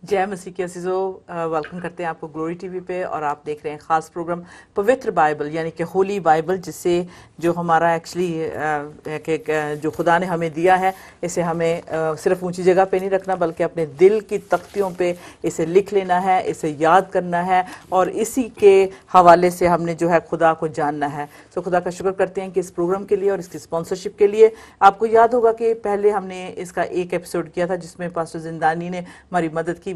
जय मसीह के अज़ीज़ों, वेलकम करते हैं आपको ग्लोरी टीवी पे। और आप देख रहे हैं ख़ास प्रोग्राम पवित्र बाइबल यानी कि होली बाइबल, जिससे जो हमारा एक्चुअली जो खुदा ने हमें दिया है, इसे हमें सिर्फ ऊंची जगह पे नहीं रखना बल्कि अपने दिल की तख्तियों पे इसे लिख लेना है, इसे याद करना है और इसी के हवाले से हमने जो है खुदा को जानना है। तो खुदा का शुक्र करते हैं कि इस प्रोग्राम के लिए और इसकी स्पॉन्सरशिप के लिए। आपको याद होगा कि पहले हमने इसका एक एपिसोड किया था जिसमें पास्टर जिंदानी ने हमारी मदद की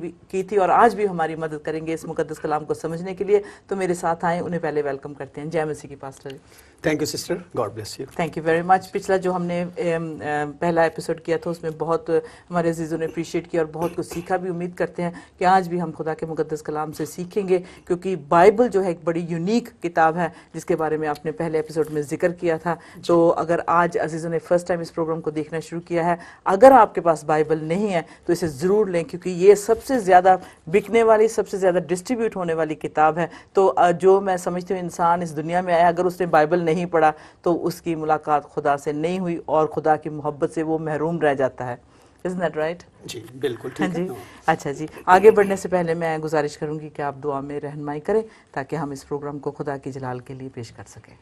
थी और आज भी हमारी मदद करेंगे इस मुकद्दस कलाम को समझने के लिए। तो मेरे साथ आए, उन्हें पहले वेलकम करते हैं। जय मसीह की pastor. Thank you sister, God bless you. Thank you very much. पिछला जो हमने पहला एपिसोड किया था उसमें बहुत हमारे अजीज़ों ने अप्रिशिएट किया और बहुत कुछ सीखा भी। उम्मीद करते हैं कि आज भी हम खुदा के मुकद्दस कलाम से सीखेंगे, क्योंकि बाइबल जो है एक बड़ी यूनिक किताब है जिसके बारे में आपने पहले एपिसोड में जिक्र किया था। तो अगर आज अजीज़ों ने फर्स्ट टाइम इस प्रोग्राम को देखना शुरू किया है, अगर आपके पास बाइबल नहीं है तो इसे ज़रूर लें, क्योंकि ये सबसे ज़्यादा बिकने वाली, सबसे ज़्यादा डिस्ट्रीब्यूट होने वाली किताब है। तो जो मैं समझती हूँ इंसान इस दुनिया में आया, अगर उसने बाइबल नहीं पढ़ा तो उसकी मुलाकात खुदा से नहीं हुई और खुदा की मोहब्बत से वो महरूम रह जाता है। Isn't that right? जी बिल्कुल हाँ ठीक जी। है। अच्छा जी, आगे बढ़ने से पहले मैं गुजारिश करूंगी कि आप दुआ में रहनुमाई करें ताकि हम इस प्रोग्राम को खुदा की जलाल के लिए पेश कर सकें।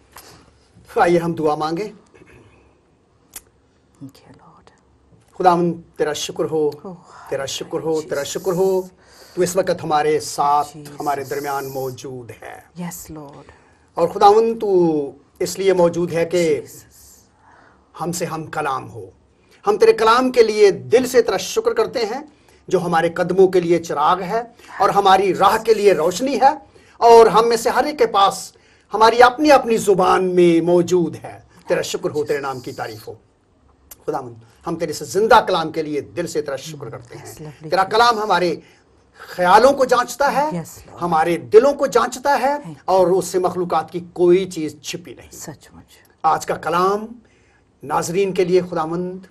आइए हम दुआ मांगे। Thank you, Lord. खुदावन तेरा शुक्र हो, तेरा शुक्र हो, तेरा शुक्र हो, तू इस वक्त हमारे साथ हमारे दरमियान मौजूद है। Yes, Lord. और खुदावन तू इसलिए मौजूद है कि हमसे हम कलाम हो। हम तेरे कलाम के लिए दिल से तेरा शुक्र करते हैं जो हमारे कदमों के लिए चिराग है और हमारी राह के लिए रोशनी है, और हम में से हर एक के पास हमारी अपनी अपनी जुबान में मौजूद है। तेरा शुक्र हो, तेरे नाम की तारीफ हो। खुदावन हम तेरे से जिंदा कलाम के लिए दिल से तेरा शुक्र करते हैं। तेरा कलाम हमारे ख्यालों को जांचता है, हमारे दिलों को जांचता है, और उससे मखलूकात की कोई चीज छिपी नहीं। सचमुच आज का कलाम नाजरीन के लिए खुदावंद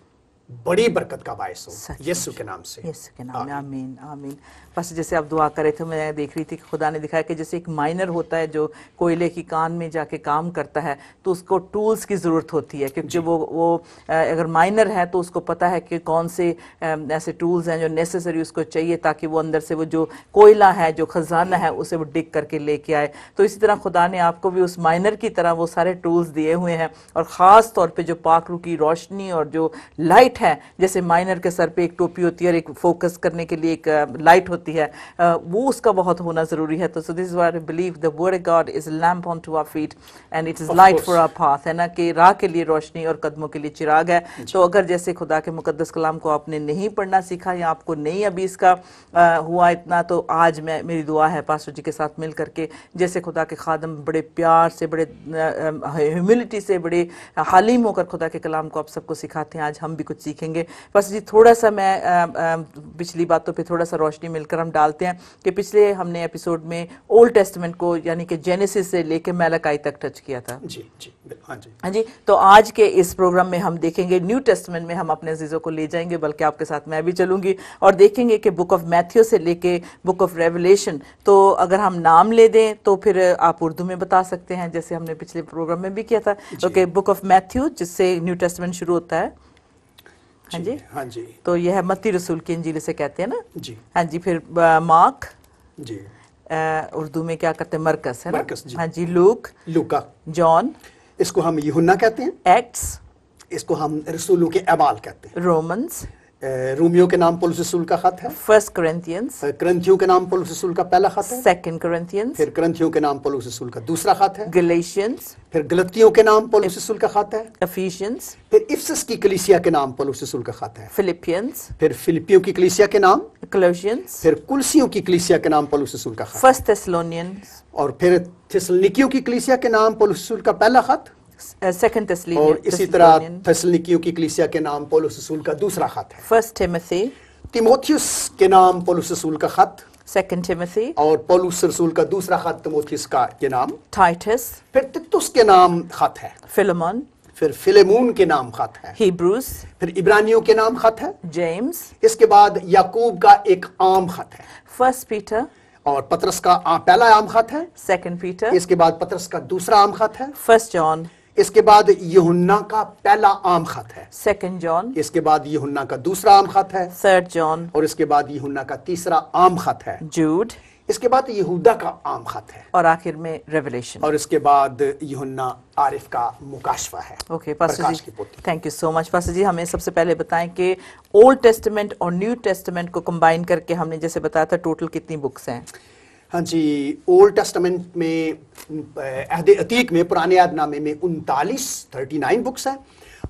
बड़ी बरकत का बायस हो, यीशु के नाम से। यीशु के नाम में आमीन आमीन। बस जैसे आप दुआ कर रहे थे, मैं देख रही थी कि खुदा ने दिखाया कि जैसे एक माइनर होता है जो कोयले की कान में जाके काम करता है, तो उसको टूल्स की ज़रूरत होती है, क्योंकि वो अगर माइनर है तो उसको पता है कि कौन से ऐसे टूल्स हैं जो नेसेसरी उसको चाहिए ताकि वो अंदर से वो जो कोयला है, जो खजाना है, उसे वो डिग करके लेके आए। तो इसी तरह खुदा ने आपको भी उस माइनर की तरह वो सारे टूल्स दिए हुए हैं, और ख़ास तौर पर जो पाक रूह की रोशनी और जो लाइट है, जैसे माइनर के सर पे एक टोपी होती है और एक फोकस करने के लिए एक लाइट होती है, वो उसका बहुत होना जरूरी है। तो so this is what I believe the word of God is a lamp unto our feet and it is light for our path, है ना, कि राह के लिए रोशनी और कदमों के लिए चिराग है। तो अगर जैसे खुदा के मुकद्दस कलाम को आपने नहीं पढ़ना सीखा या आपको नहीं अभी इसका हुआ इतना, तो आज मेरी दुआ है पास्टर जी के साथ मिल करके, जैसे खुदा के खादम बड़े प्यार से, बड़े ह्यूमिलिटी से, बड़े हालिम होकर खुदा के कलाम को आप सबको सिखाते हैं, आज हम भी कुछ सीखेंगे। बस जी थोड़ा सा मैं पिछली बातों पे थोड़ा सा रोशनी मिलकर हम डालते हैं कि पिछले हमने एपिसोड में ओल्ड टेस्टमेंट को यानी कि जेनेसिस से लेके मैलाकाई तक टच किया था। जी जी हाँ जी हाँ जी। तो आज के इस प्रोग्राम में हम देखेंगे न्यू टेस्टमेंट में, हम अपने अजीजों को ले जाएंगे, बल्कि आपके साथ मैं भी चलूंगी, और देखेंगे कि बुक ऑफ मैथ्यू से लेके बुक ऑफ रेवलेशन। तो अगर हम नाम ले दें तो फिर आप उर्दू में बता सकते हैं, जैसे हमने पिछले प्रोग्राम में भी किया था। ओके, बुक ऑफ मैथ्यू जिससे न्यू टेस्टमेंट शुरू होता है। हाँ जी हाँ जी। तो यह है मत्ती रसूल की इंजील से कहते हैं ना जी। हाँ जी। फिर मार्क जी, उर्दू में क्या करते हैं, मरकस, है ना। मरकस, जी। हाँ जी। लूका, जॉन, इसको हम यूहन्ना कहते हैं। एक्ट्स, इसको हम रसूलों के अमाल कहते हैं। रोमन्स, रोमियो के नाम पौलुस रसूल का खत है। फर्स्ट कोरिंथियंस, करंथियों के नाम पौलुस रसूल का पहला खत है। सेकंड कोरिंथियंस, फिर करंथियों के नाम पौलुस रसूल का दूसरा खत है। गलेशियंस, फिर गलतियों के नाम पौलुस रसूल का खत है। एफिशियंस, फिर इफिसस की कलीसिया के नाम पौलुस रसूल का खत है। फिलिपियंस, फिर फिलिपियों की कलीसिया के नाम, कोलोसियंस, फिर कुलसियों की कलीसिया के नाम पौलुस रसूल का खत, फर्स्ट थेस्सलोनियंस, और फिर थिस्सलुनीकियों की कलीसिया के नाम पौलुस रसूल का पहला खत, सेकंड थेस्सलोनियन, और इसी तरह थिस्सलुनीकियों की कलीसिया के नाम पौलुस रसूल का दूसरा खत है। फर्स्ट टिमोथी, तिमोथियुस के नाम पौलुस रसूल का खत, सेकंड टिमोथी, और पौलुस रसूल का दूसरा खत तिमोथियुस का के नाम, टाइटस, फिर तितुस के नाम खत है, फिलेमोन, फिर फिलेमोन के नाम खत है, हिब्रूस, फिर इब्रानियों के नाम खत है, जेम्स, इसके बाद याकूब का एक आम खत है, फर्स्ट पीटर, और पतरस का पहला आम खत है, सेकंड पीटर, इसके बाद पतरस का दूसरा आम खत है, फर्स्ट जॉन, اس کے بعد یوحنا کا پہلا عام خط ہے. Second John, اس کے بعد یوحنا کا دوسرا عام خط ہے. Third John, اور اس کے بعد یوحنا کا تیسرا عام خط ہے. Jude, اس کے بعد یہودا کا عام خط ہے. اور آخر میں Revelation. اور اس کے بعد یوحنا عارف کا مکاشفہ ہے. اوکے پاسٹر پرکاش جی، کی پوتھی. Thank you so much. Pastor ji ہمیں سب سے پہلے بتائیں کہ اولڈ ٹیسٹمنٹ اور نیو ٹیسٹمنٹ کو کمبائن کر کے ہم نے جیسے بتایا تھا ٹوٹل کتنی بکس ہیں؟ ہاں جی، اولڈ ٹیسٹمنٹ میں عہد عتیق میں پرانے عہد نامے میں 39 بکس ہیں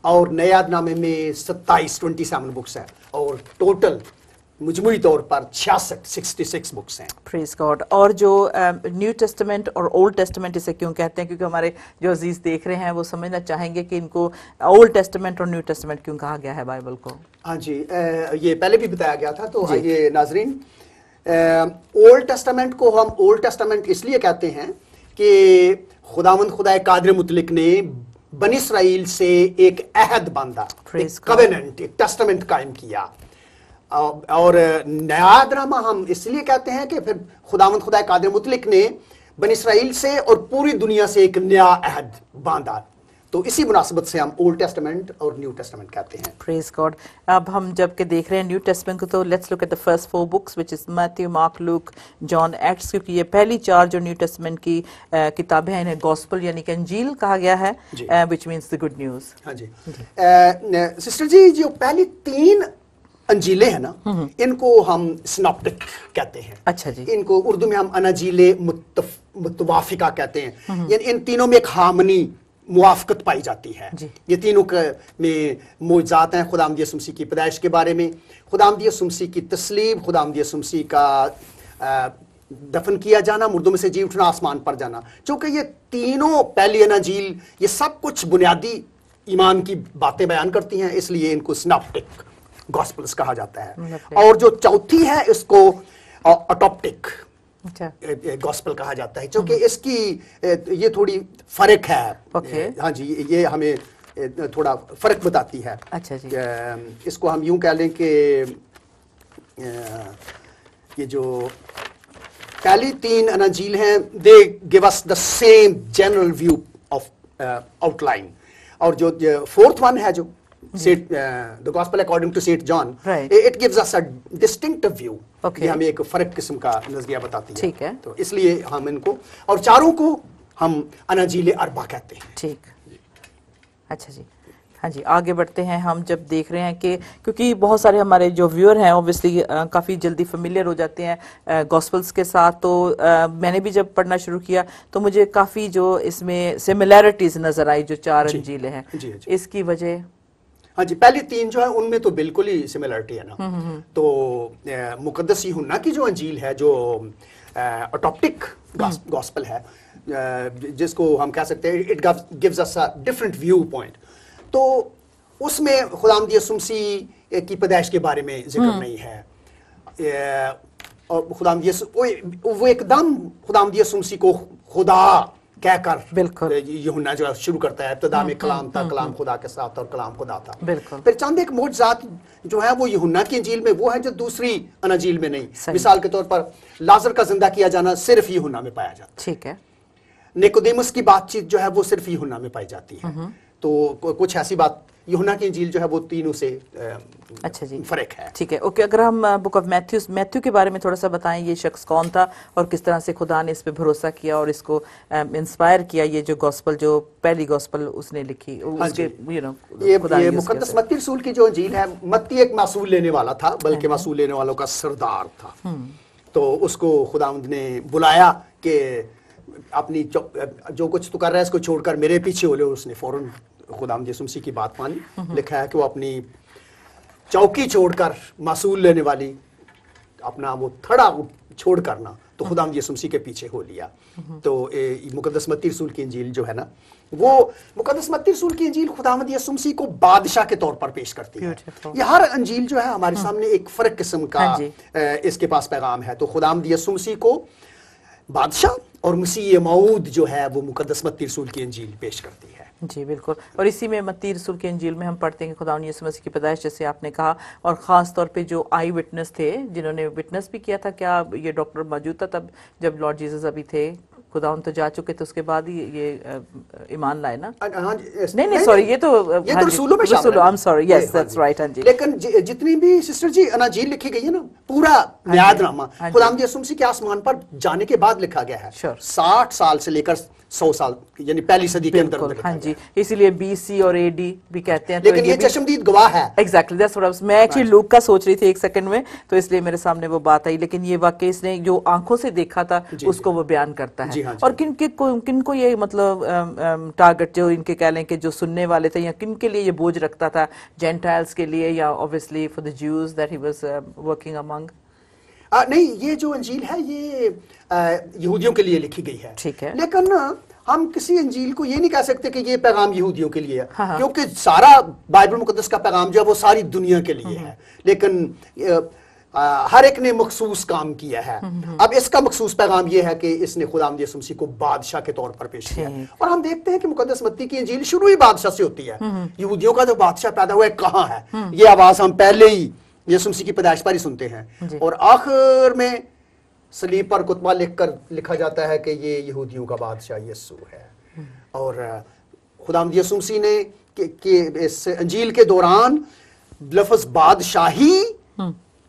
اور نئے عہد نامے میں 27 بکس ہیں اور ٹوٹل مجموعی طور پر 66 بکس ہیں. پریز گاڈ. اور جو نیو ٹیسٹمنٹ اور اولڈ ٹیسٹمنٹ اسے کیوں کہتے ہیں؟ کیونکہ ہمارے جو عزیز دیکھ رہے ہیں وہ سمجھنا چاہیں گے کہ ان کو اولڈ ٹیسٹمنٹ اور نیو ٹیسٹمنٹ کیوں کہا گیا ہے بائبل کو. ہاں جی، یہ پہلے بھی بتایا گیا تھا. تو آئیے ناظرین، اولڈ ٹیسٹمنٹ کو ہم اولڈ ٹیسٹمنٹ اس لیے کہتے ہیں کہ خداوند خدا قادر مطلق نے بنی اسرائیل سے ایک عہد باندھا، ایک کویننٹ، ایک ٹیسٹمنٹ قائم کیا. اور نیا عہد نامہ ہم اس لیے کہتے ہیں کہ پھر خداوند خدا قادر مطلق نے بنی اسرائیل سے اور پوری دنیا سے ایک نیا عہد باندھا. تو اسی مناسبت سے ہم اولڈ ٹیسٹمنٹ اور نیو ٹیسٹمنٹ کہتے ہیں. پریز گاڈ. اب ہم جب کہ دیکھ رہے ہیں نیو ٹیسٹمنٹ کو تو let's look at the first 4 books which is Matthew, Mark, Luke, John, Acts, کیونکہ یہ پہلی 4 جو نیو ٹیسٹمنٹ کی کتابیں ہیں انہیں گوسپل یعنی کہ انجیل کہا گیا ہے، which means the good news. ہاں جی سسٹر جی، جو پہلی 3 انجیلیں ہیں نا، ان کو ہم سناپٹک کہتے ہیں. اچھا جی. ان کو اردو میں ہم اناجیل متوافقہ کہتے ہیں. یعنی ان تینوں میں ایک ہارمنی، موافقت پائی جاتی ہے. یہ تینوں میں معجزات ہیں خداوند یسوع مسیح کی پیدائش کے بارے میں، خداوند یسوع مسیح کی تصلیب، خداوند یسوع مسیح کا دفن کیا جانا، مردوں میں سے جی اٹھنا، آسمان پر جانا. چونکہ یہ تینوں پہلی اناجیل یہ سب کچھ بنیادی ایمان کی باتیں بیان کرتی ہیں، اس لیے ان کو سناپٹک گاسپلز کہا جاتا ہے. اور جو چوتھی ہے اس کو اٹوپٹک گاسپل کہا جاتا ہے، چونکہ اس کی یہ تھوڑی فرق ہے. ہاں جی، یہ ہمیں تھوڑا فرق بتاتی ہے. اچھا جی. اس کو ہم یوں کہہ لیں کہ یہ جو پہلی 3 اناجیل ہیں they gave us the same general view of outline, اور جو 4th ون ہے جو the gospel according to St. John, it gives us a distinctive view. یہ ہمیں ایک فرق قسم کا نظریہ بتاتی ہے. ٹھیک ہے. تو اس لیے ہم ان کو اور 4 کو ہم اناجیل اربع کہتے ہیں. ٹھیک. اچھا جی. ہاں جی، آگے بڑھتے ہیں. ہم جب دیکھ رہے ہیں کہ کیونکہ بہت سارے ہمارے جو ویور ہیں اوبویسلی کافی جلدی فیملیئر ہو جاتے ہیں گاسپلز کے ساتھ، تو میں نے بھی جب پڑھنا شروع کیا تو مجھے کافی جو اس میں سملیرٹیز نظر آئی جو 4 انجیلیں ہیں. اس کی وجہ؟ ہاں جی، پہلی 3 جو ہے ان میں تو بالکل ہی سملرٹی ہے نا. تو مقدس یوحنا کی جو انجیل ہے جو اٹوپٹک گاسپل ہے، جس کو ہم کہہ سکتے ہیں it gives us a different viewpoint, تو اس میں خداوند یسوع مسیح کی پیدائش کے بارے میں ذکر نہیں ہے. اور خداوند یسوع وہ ایک دم خداوند یسوع مسیح کو خدا کہہ کر بالکل یوحنا جو شروع کرتا ہے، ابتدا میں کلام تھا، کلام خدا کے ساتھ اور کلام خدا تھا. بالکل. پھر چند ایک معجزات جو ہے وہ یوحنا کی انجیل میں وہ ہے جو دوسری اناجیل میں نہیں. مثال کے طور پر لازر کا زندہ کیا جانا صرف یوحنا میں پایا جاتا ہے. ٹھیک ہے. نیکودیمس کی بات چیت جو ہے وہ صرف یوحنا میں پائی جاتی ہے. تو کچھ ایسی بات یوحنا کی انجیل جو ہے وہ تینوں سے اچھا جی فرق ہے. ٹھیک ہے. اوکے، اگر ہم بک آف میتھیو کے بارے میں تھوڑا سا بتائیں، یہ شخص کون تھا اور کس طرح سے خدا نے اس پہ بھروسہ کیا اور اس کو انسپائر کیا، یہ جو گاسپل جو پہلی گاسپل اس نے لکھی اس کے یہ مقدس متی رسول کی جو انجیل ہے، متی ایک معصول لینے والا تھا، بلکہ معصول لینے والوں کا سردار تھا. تو اس کو خداوند نے بلایا کہ اپنی جو کچھ تو کر رہا ہے اس کو چھوڑ کر میرے پیچھے ہو لے. اس نے فوراً خداوند یسوع مسیح کی بات مانی. لکھا ہے کہ وہ اپنی چوکی چھوڑ کر معصول لینے والی اپنا وہ تھڑا چھوڑ کرنا تو خداوند یسوع مسیح کے پیچھے ہو لیا. تو مقدس متی رسول کی انجیل جو ہے نا، وہ مقدس متی رسول کی انجیل خداوند یسوع مسیح کو بادشاہ کے طور پر پیش کرتی ہے. یہ ہر انجیل جو ہے ہمارے سامنے ایک فرق قسم کا اس کے پاس پیغام ہے. تو خداوند یسوع مسیح کو بادشاہ اور مسیح موعود جو ہے وہ مقدس متی رسول کی انجیل پیش کرتی ہے. جی بالکل. اور اسی میں متی رسول کی انجیل میں ہم پڑھتے ہیں کہ خداوند یسوع مسیح کی پیدائش جیسے آپ نے کہا، اور خاص طور پہ جو آئی وٹنس تھے جنہوں نے وٹنس بھی کیا تھا، کیا یہ ڈاکٹر موجود تھا تب جب لارڈ جیسس ابھی تھے؟ खुदा तो जा चुके थे उसके बाद ही ये ईमान लाए ना? हाँ नहीं सॉरी, ये तो रसूलों में शामिल है। I am sorry, yes that's right. हाँ जी, लेकिन जितनी भी सिस्टर जी अनाजील लिखी गई है ना, पूरा न्यायनामा खुदावंद यीशु मसीह के आसमान पर जाने के बाद लिखा गया है। 60 साल से लेकर 100 साल, यानी पहली सदी के अंदर। हाँ जी, इसीलिए बीसी और एडी भी कहते हैं। लेकिन ये चश्मदीद गवाह है। एग्जैक्टली, दैट्स व्हाट मैं एक्चुअली लूक का सोच रही थी एक सेकंड में, तो इसलिए मेरे सामने वो बात आई। लेकिन ये वाकई इसने जो आंखों से देखा था उसको वो बयान करता है। और किन को ये मतलब टारगेट जो इनके कह लें कि जो सुनने वाले थे, या किन के लिए ये बोझ रखता था? जेंटाइल्स के लिए, या obviously for the Jews that he was working among? नहीं, ये जो अंजील है ये यहूदियों के लिए लिखी गई है। ठीक है, लेकिन हम किसी अंजील को ये नहीं कह सकते कि ये पैगाम यहूदियों के लिए है। हाँ। क्योंकि सारा बाइबल मुकद्दस का पैगाम जो है वो सारी दुनिया के लिए है। लेकिन हर एक ने मखसूस काम किया है। अब इसका मखसूस पैगाम ये है कि इसने खुदावंद यीशु मसीह को बादशाह के तौर पर पेश किया। और हम देखते हैं कि मुकद्दस मत्ती की अंजील शुरू ही बादशाह से होती है। यहूदियों का जो बादशाह पैदा हुआ है कहाँ है, ये आवाज हम पहले ही यीशु मसीह की पैदाइश पर ही सुनते हैं। और आखिर में सलीब पर कुतबा लिखा जाता है कि ये यहूदियों का बादशाह यीशु है। और खुदावंद यीशु मसीह ने इस अंजील के दौरान लफ्ज़ बादशाही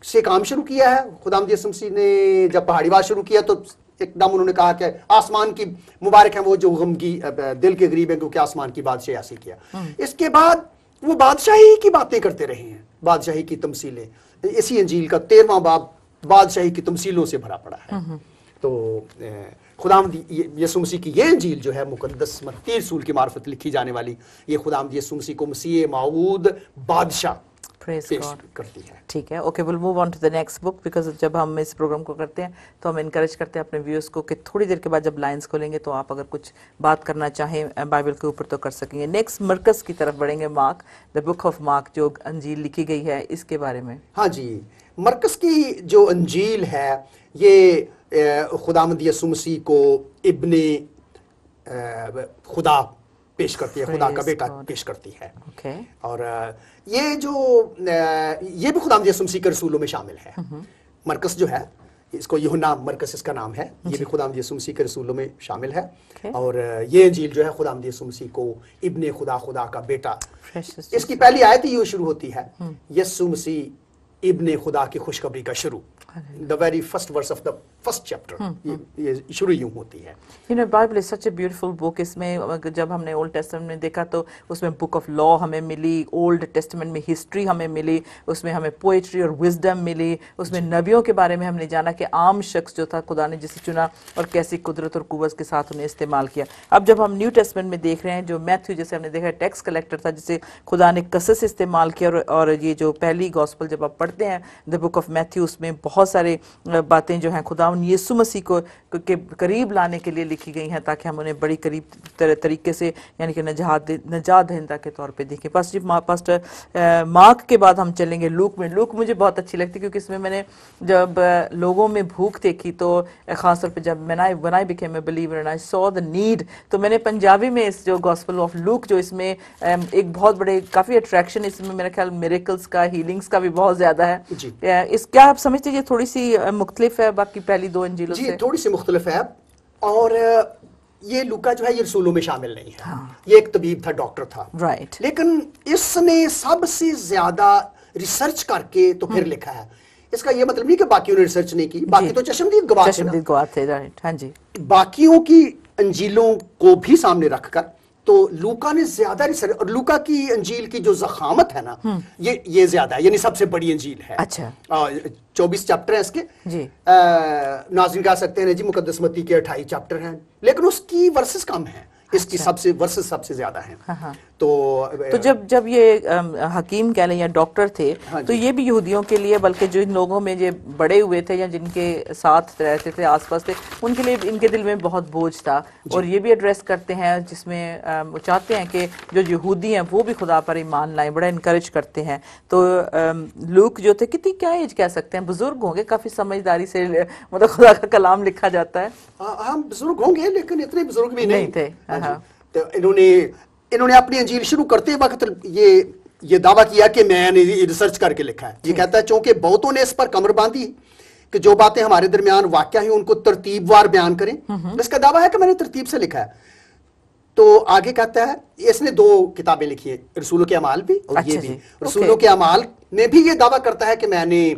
से काम शुरू किया है। खुदावंद यीशु मसीह ने जब पहाड़ीवाद शुरू किया तो एकदम उन्होंने कहा कि आसमान की मुबारक है वो जो गम की दिल के गरीब है, क्योंकि आसमान की बादशाही ऐसी किया। इसके बाद वो बादशाही की बातें करते रहे हैं, बादशाही की तमसीलें। इसी अंजील का 13वां बाब बादशाही की तमसीलों से भरा पड़ा है। तो खुदावंद यीशु मसीह की ये अंजील जो है मुकद्दस मत्ती रसूल की मार्फत लिखी जाने वाली, ये खुदावंद यीशु मसीह को मसीह मऊद बादशाह पेश करती है। ठीक है, okay, will move on to the next book, because जब हम इस प्रोग्राम को करते हैं तो हम इनकरेज करते हैं अपने व्यूअर्स को कि थोड़ी देर के बाद जब लाइंस खोलेंगे तो आप अगर कुछ बात करना चाहें बाइबल के ऊपर तो कर सकेंगे। नेक्स्ट मरकस की तरफ बढ़ेंगे, mark, the book of mark, जो अंजील लिखी गई है, इसके बारे में। हाँ जी, मरकस की जो अंजील है ये खुदावंद यीशु मसीह को इब्ने खुदा पेश करती है, खुदा का बेटा पेश करती है। और ये भी खुदावंद यीशु मसीह के रसूलों में शामिल है। मरकस जो है, इसको यूहन्ना मरकस इसका नाम है, ये भी खुदावंद यीशु मसीह के रसूलों में शामिल है। और ये अंजील जो है खुदावंद यीशु मसीह को इब्ने खुदा, खुदा का बेटा, इसकी पहली आयत ही शुरू होती है, यीशु मसीह इब्ने खुदा की खुशखबरी का शुरू, the very first verse of the first chapter, ये शुरू यूं होती है। You know Bible is such a beautiful book. इसमें जब हमने ओल्ड टेस्टामेंट में देखा तो उसमें बुक ऑफ लॉ हमें मिली, ओल्ड टेस्टामेंट में हिस्ट्री हमें मिली, उसमें हमें पोएट्री और विजडम मिली, उसमें नबियों के बारे में हमने जाना कि आम शख्स जो था खुदा ने जिसे चुना और कैसी कुदरत और कुव्वत के साथ उन्हें इस्तेमाल किया। अब जब हम न्यू टेस्टामेंट में देख रहे हैं, जो मैथ्यू जैसे हमने देखा टैक्स कलेक्टर था जिसे खुदा ने कसस इस्तेमाल किया, और ये जो पहली गॉस्पल जब आप पढ़ते हैं द बुक ऑफ मैथ्यू, उसमें बहुत सारे बातें जो हैं खुदावंद यीशु मसीह को के करीब लाने के लिए लिखी गई हैं, ताकि हम उन्हें बड़ी करीब तरीके से यानी कि नजात दहिंदा के तौर पे देखें। पास्टर मार्क के बाद हम चलेंगे लूक में। लूक मुझे बहुत अच्छी लगती क्योंकि इसमें मैंने जब लोगों में भूख देखी तो खासतौर पे जब when I became a believer and I saw the need, तो मैंने पंजाबी में इस जो गॉस्पल ऑफ लूक जो इसमें एक बहुत बड़े काफ़ी अट्रैक्शन इसमें मेरा ख्याल मिरेकल्स का, हीलिंग्स का भी बहुत ज़्यादा है। इस क्या आप समझते हैं ये थोड़ी सी मुख्तलिफ है बाकी पहली दो अंजीलों से? थोड़ी सी मुख्तलिफ है। और ये लूका जो है ये रसूलों में शामिल नहीं है। ये एक तबीब था, डॉक्टर था, राइट। लेकिन इसने सबसे ज्यादा रिसर्च करके तो फिर लिखा है। इसका ये मतलब नहीं कि बाकियों ने रिसर्च नहीं की, बाकी तो चश्मदीद गवाह थे, राइट। हाँ जी, बाकियों की अंजीलों को भी सामने रखकर तो लूका ने ज्यादा रिसर्च, और लूका की अंजील की जो ज़खामत है ना ये ज्यादा है, यानी सबसे बड़ी अंजील है। अच्छा, 24 चैप्टर हैं इसके जी। नाज़रीन कह सकते हैं जी मुकद्दस मत्ती के 28 चैप्टर हैं, लेकिन उसकी वर्सेस कम है, इसकी वर्सेस सबसे ज्यादा हैं। हाँ। तो जब ये हकीम कह लें या डॉक्टर थे, तो ये भी यहूदियों के लिए, बल्कि जो इन लोगों में ये बड़े हुए थे या जिनके साथ रहते थे, आसपास थे, उनके लिए इनके दिल में बहुत बोझ था। और ये भी एड्रेस करते हैं जिसमें वो चाहते हैं कि जो यहूदी हैं वो भी खुदा पर ईमान लाएं, बड़ा इनकरेज करते हैं। तो लूक जो थे, कितनी क्या एज कह सकते हैं, बुजुर्ग होंगे, काफी समझदारी से मतलब खुदा का कलाम लिखा जाता है। हम बुजुर्ग होंगे लेकिन इतने बुजुर्ग भी नहीं थे। तो इन्होंने अपनी अंजील शुरू करते वक्त ये दावा किया कि मैंने रिसर्च करके लिखा है। ये कहता है चूंकि बहुतों ने इस पर कमर बांधी, کہ جو باتیں ہمارے درمیان واقع ہیں ان کو ترتیب وار بیان کریں. اس کا دعویٰ ہے کہ میں نے ترتیب سے لکھا ہے. تو آگے کہتا ہے, اس نے 2 کتابیں لکھی ہیں, رسولوں کے اعمال بھی اور یہ بھی. رسولوں کے اعمال میں بھی یہ دعویٰ کرتا ہے کہ میں نے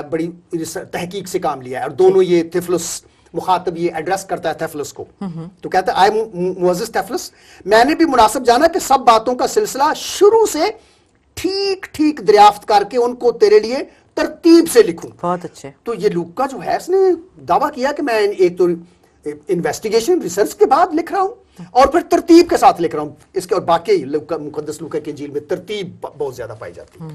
بڑی تحقیق سے کام لیا ہے, اور دونوں یہ تھیفلس مخاطب یہ ایڈریس کرتا ہے تھیفلس کو. تو کہتا ہے آئی معزز تھیفلس, میں نے بھی مناسب جانا کہ سب باتوں کا سلسلہ شروع سے ٹھیک ٹھیک دریافت کر کے ان کو تیرے لیے ترتیب سے لکھوں. بہت اچھے. تو یہ لوکا جو ہے اس نے دعویٰ کیا کہ میں ایک تو انویسٹیگیشن ریسرچ کے بعد لکھ رہا ہوں اور پھر ترتیب کے ساتھ لکھ رہا ہوں. اس کے اور باقی مقدس لوکا کی انجیل میں ترتیب بہت زیادہ پائی جاتی ہے.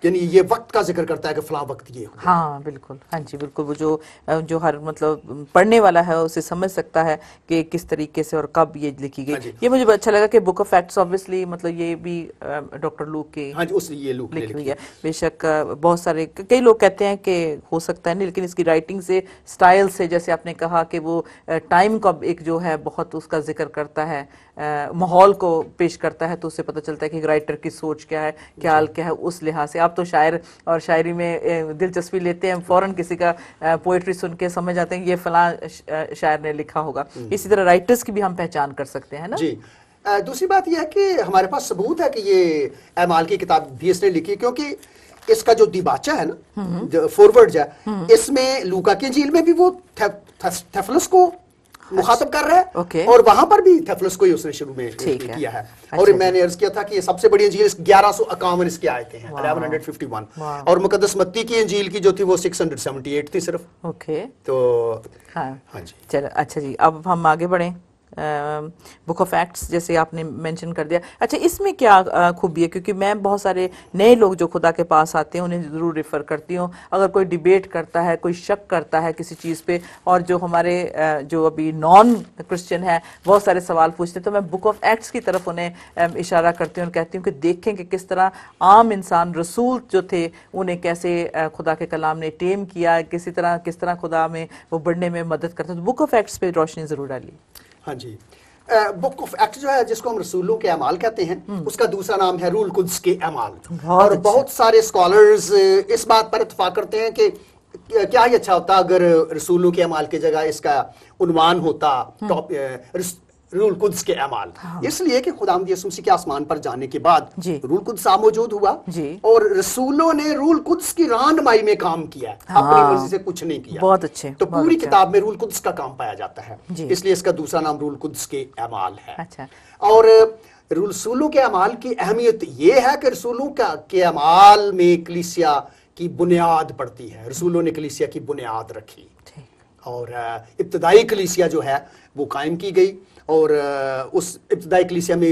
یعنی یہ وقت کا ذکر کرتا ہے کہ فلاں وقت یہ ہوا. ہاں بالکل, ہاں جی بالکل. وہ جو ہر مطلب پڑھنے والا ہے اسے سمجھ سکتا ہے کہ کس طریقے سے اور کب یہ لکھی گئی. یہ مجھے اچھا لگا کہ بک آف ایکٹس obviously مطلب یہ بھی ڈاکٹر لوک کی لکھی ہوئی ہے. بے شک بہت سارے کئی لوگ کہتے ہیں کہ ہو سکتا ہے نہیں, لیکن اس کی رائٹنگ سے اسٹائل سے, جیسے آپ نے کہا کہ وہ ٹائم کا ایک جو ہے بہت اس کا ذکر کرتا ہے, ماحول کو پیش کرتا ہے, تو اس سے پتہ چلتا ہے کہ رائٹر کی سوچ کیا ہے, خیال کیا ہے. اس لحاظ سے آپ تو شاعر اور شاعری میں دلچسپی لیتے ہیں, فوراً کسی کا پوئٹری سن کے سمجھ جاتے ہیں یہ فلاں شاعر نے لکھا ہوگا. اسی طرح رائٹرز کی بھی ہم پہچان کر سکتے ہیں نا. جی. دوسری بات یہ ہے کہ ہمارے پاس ثبوت ہے کہ یہ اعمال کی کتاب بھی اس نے لکھی, کیونکہ اس کا جو دیباچہ ہے نا, فورورڈ جو ہے, اس میں لوکا کی انجیل میں بھی وہ تھیفلس کو مخاطب کر رہا ہے, اور وہاں پر بھی تھیفلس کو ہی اس نے شروع میں کیا ہے. اور میں نے عرض کیا تھا کہ یہ سب سے بڑی انجیل 1151 اس کی آیتیں ہیں, 1151, اور مقدس متی کی انجیل کی جو تھی وہ 678 تھی صرف. تو ہاں جی چلو اچھا جی, اب ہم آگے بڑھیں. بک آف ایکٹس جیسے آپ نے مینشن کر دیا. اچھا اس میں کیا خوبی ہے, کیونکہ میں بہت سارے نئے لوگ جو خدا کے پاس آتے ہیں انہیں ضرور ریفر کرتی ہوں, اگر کوئی ڈیبیٹ کرتا ہے, کوئی شک کرتا ہے کسی چیز پہ, اور جو ہمارے جو ابھی نان کرسچن ہیں بہت سارے سوال پوچھتے ہیں, تو میں بک آف ایکٹس کی طرف انہیں اشارہ کرتی ہوں اور کہتی ہوں کہ دیکھیں کہ کس طرح عام انسان رسول جو تھے انہیں کیسے خدا کے کلام نے ٹیم کیا, کس طرح خدا میں وہ بڑھنے میں مدد کرتا ہے. تو بک آف ایکٹس پہ روشنی ضرور ڈالی. ہاں جی, بک آف ایکٹ جو ہے جس کو ہم رسولوں کے اعمال کہتے ہیں, اس کا دوسرا نام ہے روح القدس کے اعمال. اور بہت سارے اسکالرز اس بات پر اتفاق کرتے ہیں کہ کیا ہی اچھا ہوتا اگر رسولوں کے اعمال کی جگہ اس کا عنوان ہوتا روح القدس کے اعمال. اس لیے کہ خداوند یسوع مسیح کے آسمان پر جانے کے بعد روح القدس موجود ہوا, اور رسولوں نے روح القدس کی رہنمائی میں کام کیا, اپنی مرضی سے کچھ نہیں کیا. بہت اچھے. تو پوری کتاب میں روح القدس کا کام پایا جاتا ہے, اس لیے اس کا دوسرا نام روح القدس کے اعمال ہے. اور رسولوں کے اعمال کی اہمیت یہ ہے کہ رسولوں کے اعمال میں کلیسیا کی بنیاد پڑتی ہے. رسولوں نے کلیسیا کی بنیاد رکھی, اور ابتدائی کلیسیا جو ہے وہ قائم کی گئی, اور اس ابتدائی کلیسیا میں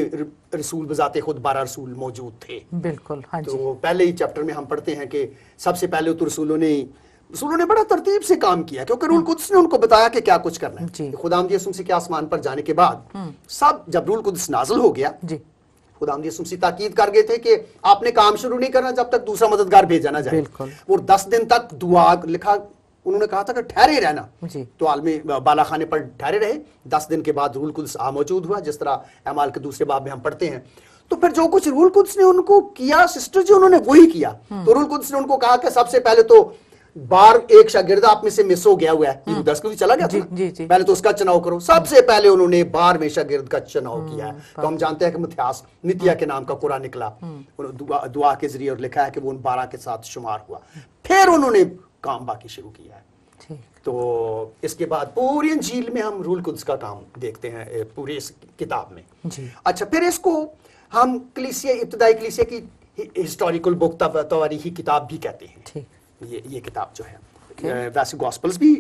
رسول بذات خود 12 رسول موجود تھے. بالکل. تو پہلے ہی چیپٹر میں ہم پڑھتے ہیں کہ سب سے پہلے تو رسولوں نے بڑا ترتیب سے کام کیا, کیونکہ روح القدس نے ان کو بتایا کہ کیا کچھ کرنا ہے. خداوند یسوع مسیح کے آسمان پر جانے کے بعد سب جب روح القدس نازل ہو گیا, خداوند یسوع مسیح تاکید کر گئے تھے کہ آپ نے کام شروع نہیں کرنا جب تک دوسرا مددگار بھیجا نہ جائے. وہ 10 دن تک دعا لکھا, انہوں نے کہا تھا کہ ٹھہرے رہنا, تو عالم بالا خانے پر ٹھہرے رہے. 10 دن کے بعد روح القدس موجود ہوا, جس طرح اعمال کے دوسرے باب میں ہم پڑھتے ہیں. تو پھر جو کچھ روح القدس نے ان کو کیا سسٹر جی, انہوں نے وہی کیا. تو روح القدس نے ان کو کہا کہ سب سے پہلے تو ایک شاگرد آپ میں سے مس ہو گیا ہوا ہے, یہوداس کو بھی چلا گیا تھا, پہلے تو اس کا چناؤ کرو. سب سے پہلے انہوں نے 12ویں شاگرد کا چناؤ کیا ہے. تو ہم جانتے ہیں کہ متیاس نتیا کے نام کا قرآن نکلا, دعا کے ذریعے, اور لکھا ہے کہ وہ ان 12 کے ساتھ شمار ہوا. پھر انہوں نے کام باقی شروع کیا ہے. تو اس کے بعد پوری انجیل میں ہم روح القدس کا کام دیکھتے ہیں, پوری اس کتاب میں. اچھا, پھر اس کو ہم کلیسیا, ابتدائی کلیسیا کی ہسٹوریکل بک, تواریخی کتاب بھی کہتے ہیں. یہ کتاب جو ہے, ویسے گاسپلز بھی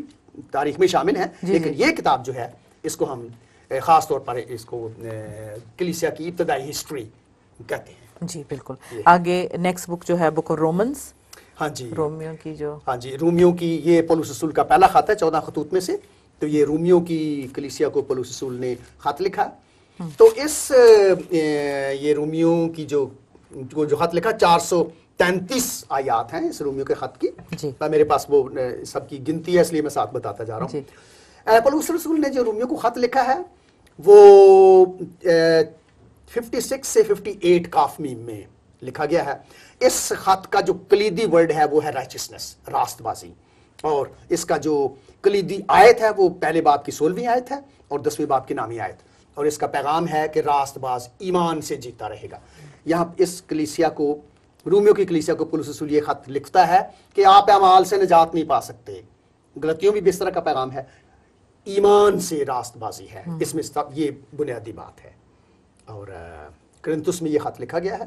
تاریخ میں شامل ہیں, لیکن یہ کتاب جو ہے اس کو ہم خاص طور پر اس کو کلیسیا کی ابتدائی ہسٹری کہتے ہیں. جی بالکل. آگے نیکسٹ بک جو ہے بک آف رومنز. ہاں جی, رومیو کی جو, ہاں جی, رومیو کی, یہ پولس رسول کا پہلا خط ہے 14 خطوط میں سے. تو یہ رومیو کی کلیسیا کو پولس رسول نے خط لکھا. تو یہ رومیو کی جو خط لکھا 433 آیات ہیں اس رومیو کے خط کی. میرے پاس وہ سب کی گنتی ہے, اس لیے میں ساتھ بتاتا جا رہا ہوں. پولس رسول نے جو رومیو کو خط لکھا ہے وہ 56 سے 58 کاف میم میں لکھا گیا ہے. اس خط کا جو کلیدی ورڈ ہے وہ ہے رائچسنس، راست بازی. اور اس کا جو کلیدی آیت ہے وہ پہلے باب کی 16ویں آیت ہے اور 10ویں باب کی نامی آیت. اور اس کا پیغام ہے کہ راست باز ایمان سے جیتا رہے گا. یہاں اس کلیسیا کو، رومیو کی کلیسیا کو پولس رسول یہ خط لکھتا ہے کہ آپ اعمال سے نجات نہیں پا سکتے. غلطیوں بھی اس طرح کا پیغام ہے، ایمان سے راست بازی ہے. اس میں یہ بنیادی بات ہے. اور کرنتھس میں یہ خط لکھا گیا ہے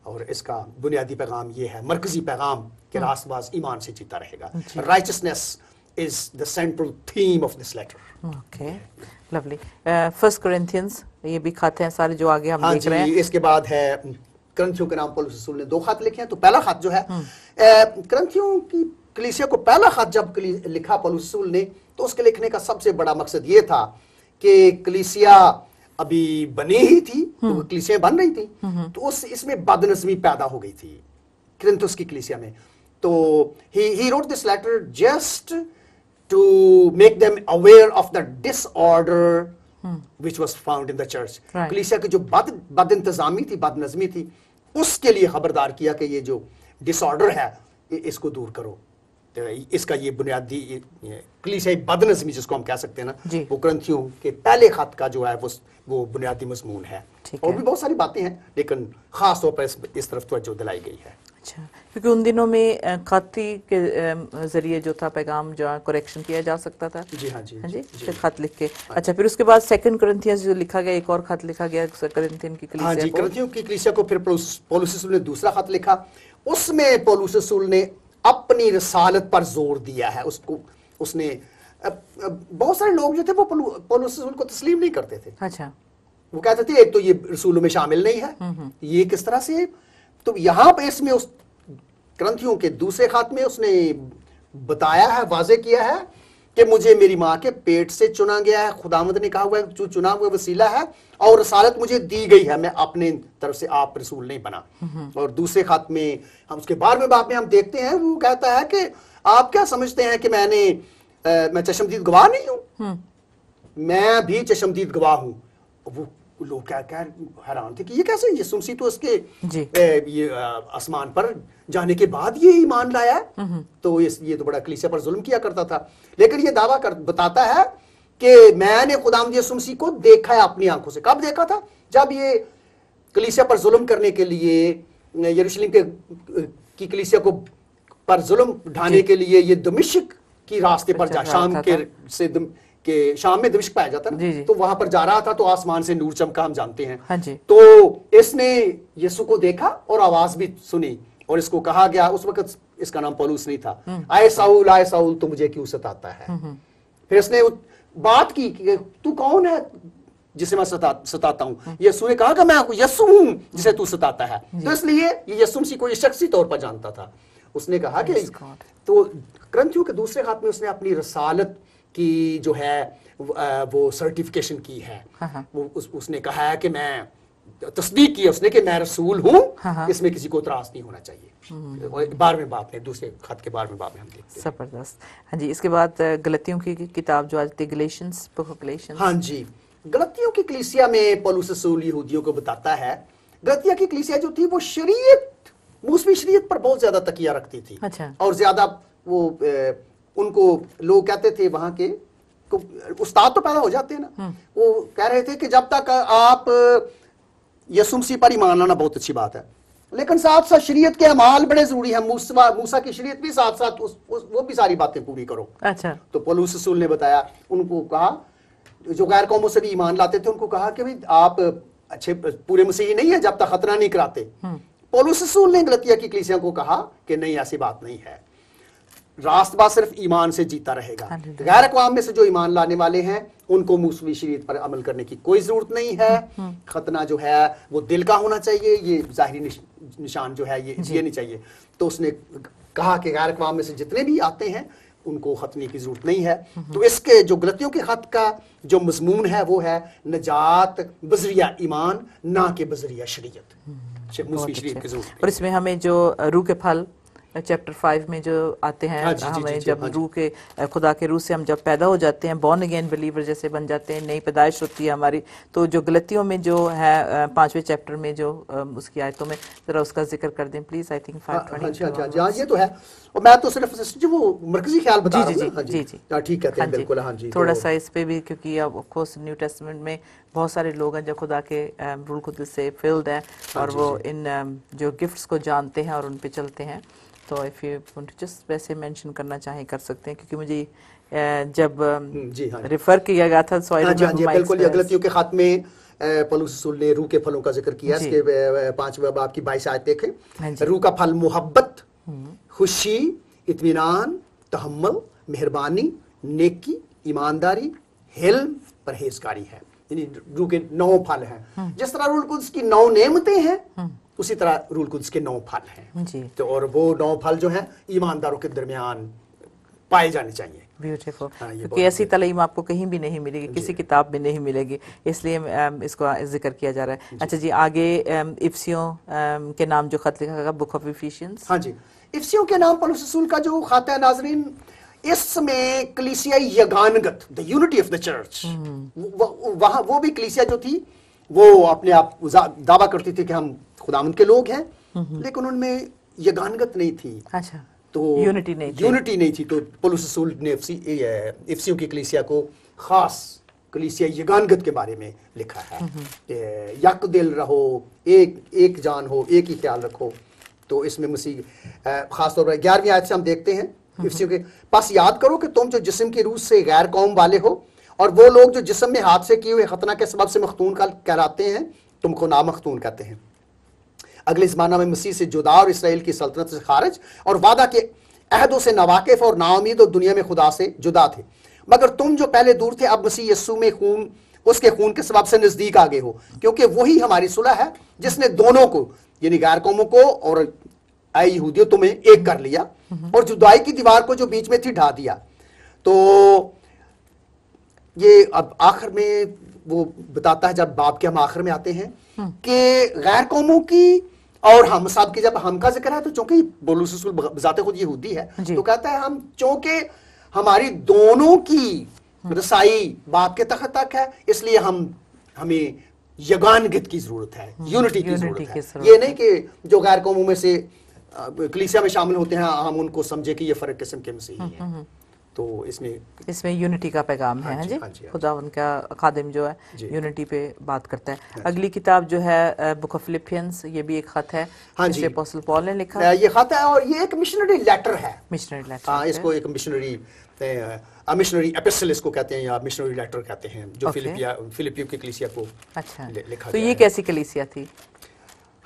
اور اس کا بنیادی پیغام یہ ہے، مرکزی پیغام کہ راست باز ایمان سے جیتا رہے گا. رائچسنس is the central theme of this letter. Okay, lovely. First Corinthians یہ بھی خط ہیں سارے جو آگے ہم دیکھ رہے ہیں. اس کے بعد ہے کرنتھیوں کے نام پولس رسول نے 2 خط لکھے ہیں. تو پہلا خط جو ہے کرنتھیوں کی کلیسیا کو پہلا خط جب لکھا پولس رسول نے تو اس کے لکھنے کا سب سے بڑا مقصد یہ تھا کہ کلیسیا ابھی بنی ہی تھی، تو کلیسیاں بن رہی تھی، تو اس میں بدنظمی پیدا ہو گئی تھی کرنتھس کی کلیسیا میں. تو he wrote this letter just to make them aware of the disorder which was found in the church. کلیسیا کی جو بد انتظامی تھی، بد نظمی تھی، اس کے لیے خبردار کیا کہ یہ جو ڈس آرڈر ہے اس کو دور کرو. اس کا یہ بنیادی کلیسیائی بد نظمی جس کو ہم کہہ سکتے ہیں نا، وہ کرنتھیوں کے پہلے خط کا جو ہے وہ بنیادی مضمون ہے. اور بھی بہت ساری باتیں ہیں لیکن خاص طور پر اس طرف توجہ دلائی گئی ہے. اچھا، کیونکہ ان دنوں میں خطی کے ذریعے جو تھا پیغام جو کریکشن کیا جا سکتا تھا. جی خط لکھ کے. اچھا، پھر اس کے بعد سیکنڈ کرنتھیانس جو لکھا گیا، ایک اور خط لکھا گیا کرنتھین کی کلیسیا کو. کرنتھیوں کی کلیسیا کو پھر پولس رسول نے دوسرا خط لکھا. اس میں پولس رسول نے اپنی رسالت پر زور دیا ہے. اس نے بہت سارے لوگ جو تھے وہ پولس رسول کو تسلیم نہیں کرتے تھے. اچھا، وہ کہتے تھے ایک تو یہ رسولوں میں شامل نہیں ہے، یہ کس طرح سے. تو یہاں پہ اس میں اس کرنتھیوں کے دوسرے خط میں اس نے بتایا ہے، واضح کیا ہے کہ مجھے میری ماں کے پیٹ سے چنا گیا ہے، خداوند نے کہا ہوا ہے جو چنا ہوا وسیلہ ہے، اور رسالت مجھے دی گئی ہے، میں اپنے طرف سے آپ رسول نہیں بنا. اور دوسرے خط میں ہم اس کے 12ویں باب میں ہم دیکھتے ہیں وہ کہتا ہے کہ آپ کیا سمجھتے ہیں کہ میں چشمدید گواہ نہیں ہوں؟ میں بھی چشمدید گواہ ہوں. وہ لوگ کیا حیران تھے کہ یہ کیسے، یسوع مسیح تو اس کے یہ آسمان پر جانے کے بعد یہ ایمان لایا ہے، تو یہ تو بڑا کلیسیا پر ظلم کیا کرتا تھا. لیکن یہ دعویٰ بتاتا ہے کہ میں نے خداوند یسوع مسیح کو دیکھا ہے اپنی آنکھوں سے. کب دیکھا تھا؟ جب یہ کلیسیا پر ظلم کرنے کے لیے، یروشلم کی کلیسیا کو پر ظلم ڈھانے کے لیے یہ دمشق کی راستے پر شام میں دمشق پایا جاتا نا، تو وہاں پر جا رہا تھا تو آسمان سے نور چمکا، ہم جانتے ہیں. تو اس نے یسوع کو دیکھا اور آواز بھی سنی اور اس کو کہا گیا، اس وقت اس کا نام پولس نہیں تھا، اے ساؤل تو مجھے کیوں ستاتا ہے. پھر اس نے بات کی کہ تو کون ہے جسے میں ستاتا ہوں. یسوع نے کہا کہ میں یسوع ہوں جسے تو ستاتا ہے. تو اس لیے یہ یسوع مسیح کو یہ شخصی طور پر جانتا تھا. اس نے کہا کہ تو کرنتھیوں کے دوسرے خط میں اس نے اپنی رسالت کی جو ہے وہ سرٹیفیکیشن کی ہے. اس نے کہا ہے کہ میں تصدیق کی اس نے کہ میں رسول ہوں، اس میں کسی کو اعتراض نہیں ہونا چاہیے. 12ویں باب میں، دوسرے خط کے 12ویں باب میں ہم دیکھتے ہیں. زبردست. ہاں جی، اس کے بعد غلطیوں کی کتاب جو آج تھی گلیشنز، بک آف گلیشنز. ہاں جی، غلطیوں کی کلیسیا میں پولس رسول یہودیوں کو بتاتا ہے. غلطیہ کی کلیسیا جو تھی وہ شریعت، موسمی شریعت پر بہت زیادہ تکیہ رکھتی تھی. اور زیادہ وہ ان کو لوگ کہتے تھے، وہاں کے استاد تو پیدا ہو جاتے ہیں نا، وہ کہہ رہے تھے کہ جب تک آپ یسوع مسیح پر ایمان لانا بہت اچھی بات ہے، لیکن ساتھ ساتھ شریعت کے اعمال بڑے ضروری ہیں. موسیٰ کی شریعت بھی ساتھ ساتھ وہ بھی ساری باتیں پوری کرو. اچھا. تو پولس رسول نے بتایا، ان کو کہا جو غیر قوموں سے بھی ایمان لاتے تھے، ان کو کہا کہ آپ اچھے پورے مسیحی نہیں ہیں جب تک خطرہ نہیں کراتے. پولس رسول نے غلطیہ کی کلیسیا کو کہا کہ نہیں، ایسی بات نہیں ہے، راست باز صرف ایمان سے جیتا رہے گا. غیر اقوام میں سے جو ایمان لانے والے ہیں ان کو موسمی شریعت پر عمل کرنے کی کوئی ضرورت نہیں ہے. ختنہ جو ہے وہ دل کا ہونا چاہیے، یہ ظاہری نشان جو ہے یہ نہیں چاہیے. تو اس نے کہا کہ غیر اقوام میں سے جتنے بھی آتے ہیں ان کو ختنے کی ضرورت نہیں ہے. تو اس کے جو غلطیوں کے خط کا جو مضمون ہے وہ ہے نجات بذریعہ ایمان، نہ کہ بذریعہ شریعت. موسمی شریعت کی ضرورت. اور اس میں ہمیں جو روح کے پھل चैप्टर 5 में जो आते हैं, हाँ जी, जी, हमें जी, जी, जब हाँ जी। रूह के खुदा के रूह से हम जब पैदा हो जाते हैं, बॉर्न अगेन बिलीवर जैसे बन जाते हैं, नई पैदाइश होती है हमारी, तो जो गलतियों में जो है 5वें चैप्टर में जो उसकी आयतों में जरा उसका जिक्र कर दें प्लीज। आई थिंक हाँ जी, 5:22 हाँ जी, हाँ, ये तो है। और मैं तो सिर्फ सिस्टर जी वो मरकजी ख्याल बता जी रहा जी हूँ ना। हाँ जी जी जी, जी हाँ, ठीक कहते हैं, बिल्कुल, हाँ जी। थोड़ा तो सा इस पे भी, क्योंकि अब ऑफ कोर्स न्यू टेस्टामेंट में बहुत सारे लोग हैं जो खुदा के रूह कुदस से फिल्ड हैं हाँ और जी, वो जी। इन जो गिफ्ट्स को जानते हैं और उन पे चलते हैं। तो if you want to just वैसे मेंशन करना चाहें कर सकते हैं, क्योंकि मुझे जब जी, हाँ, रेफर किया गया था, सो आई हाँ जी, हाँ रिमेंबर जी, माय बिल्कुल। ये एक्सपीरियंस। गलतियों के खात्मे पौलुस रसूल ने रूह के फलों का जिक्र किया। जी। इसके 5वें बाब की 22 आयत देखें। हाँ जी। रूह का फल मोहब्बत, खुशी, इत्मीनान, तहम्मुल, मेहरबानी, नेकी, ईमानदारी, हिल्म, परहेजगारी है। यानी रूह के 9 फल हैं। जिस तरह रूह कुद्स की 9 नेमतें हैं, उसी तरह रूह कुद्स के 9 फल हैं। जी, तो और वो 9 फल जो हैं ईमानदारों के दरमियान पाए जाने चाहिए। ब्यूटीफुल। हाँ, ये क्योंकि बहुत ऐसी तालीम आपको कहीं भी नहीं मिलेगी, किसी किताब में नहीं मिलेगी, इसलिए इसको जिक्र किया जा रहा है। अच्छा जी, आगे इफ्सियों के नाम जो खत लिखा गया, बुक ऑफ इफिशियंस। हाँ जी, इफ्सियों के नाम पौलुस रसूल का जो खाता है नाजरीन, इसमें कलीसियाई यगानगत, the unity of the church, वहां वो भी कलीसिया जो थी वो अपने आप दावा करती थी कि हम खुदावंद के लोग हैं, लेकिन उनमें यगानगत नहीं थी। अच्छा, तो यूनिटी नहीं थी। तो पौलुस रसूल ने इफ्सियों की कलीसिया को खास कलीसिया यगानगत के बारे में लिखा है। यक दिल रहो, एक जान हो, एक ही ख्याल रखो। तो इसमें मसीह खास तौर पर 11वीं आयत से हम देखते हैं इफ्सियों के पास, याद करो कि तुम जो जिस्म की रूह से गैर कौम वाले हो और वो लोग जो जिस्म में हाथ से किए हुए खतना के सबब से मख्तून कहलाते हैं, तुमको नामख्तून कहते हैं। अगले ज़माना में मसीह से जुदा और इसराइल की सल्तनत से खारिज और वादा के अहदों से नावाकिफ और नाउमीद और दुनिया में खुदा से जुदा थे। मगर तुम जो पहले दूर थे, अब मसीह यस्सू में उसके खून के सबब से नजदीक आ गए हो, क्योंकि वही हमारी सुलह है जिसने दोनों को, यानी गैर कौमों को और ऐ यहूदियों तुम्हें एक कर लिया और जुदाई की दीवार को जो बीच में थी ढा दिया। तो ये अब आखिर में वो बताता है, जब बाब के हम आखिर में आते हैं कि गैर कौमों की और हम सब की जब हम का जिक्र है, तो चूंकि पौलुस रसूल बजाते खुद यहूदी है, तो कहता है हम चूंकि हमारी दोनों की रसाई बाप के तखत तक है, इसलिए हमें यगानगत की जरूरत है, यूनिटी की जरूरत है। ये नहीं कि जो गैर कौमों में से कलीसिया में शामिल होते हैं हम उनको समझे कि ये फर्क किस्म के मसीही हैं। तो इसमें यूनिटी का पैगाम है। जी, खुदा उनका खादिम जो है यूनिटी पे बात करता है। अगली किताब जो है बुक ऑफ फिलिपियंस, ये भी एक खत है जिसे अपोस्टल पॉल ने लिखा। ये खत है और ये एक मिशनरी लेटर है। मिशनरी लेटर, हाँ, इसको एक मिशनरी एपिस्टल इसको कहते हैं या मिशनरी लेटर कहते हैं, जो फिलिपियो की कलीसिया को लिखा। तो ये कैसी कलीसिया थी?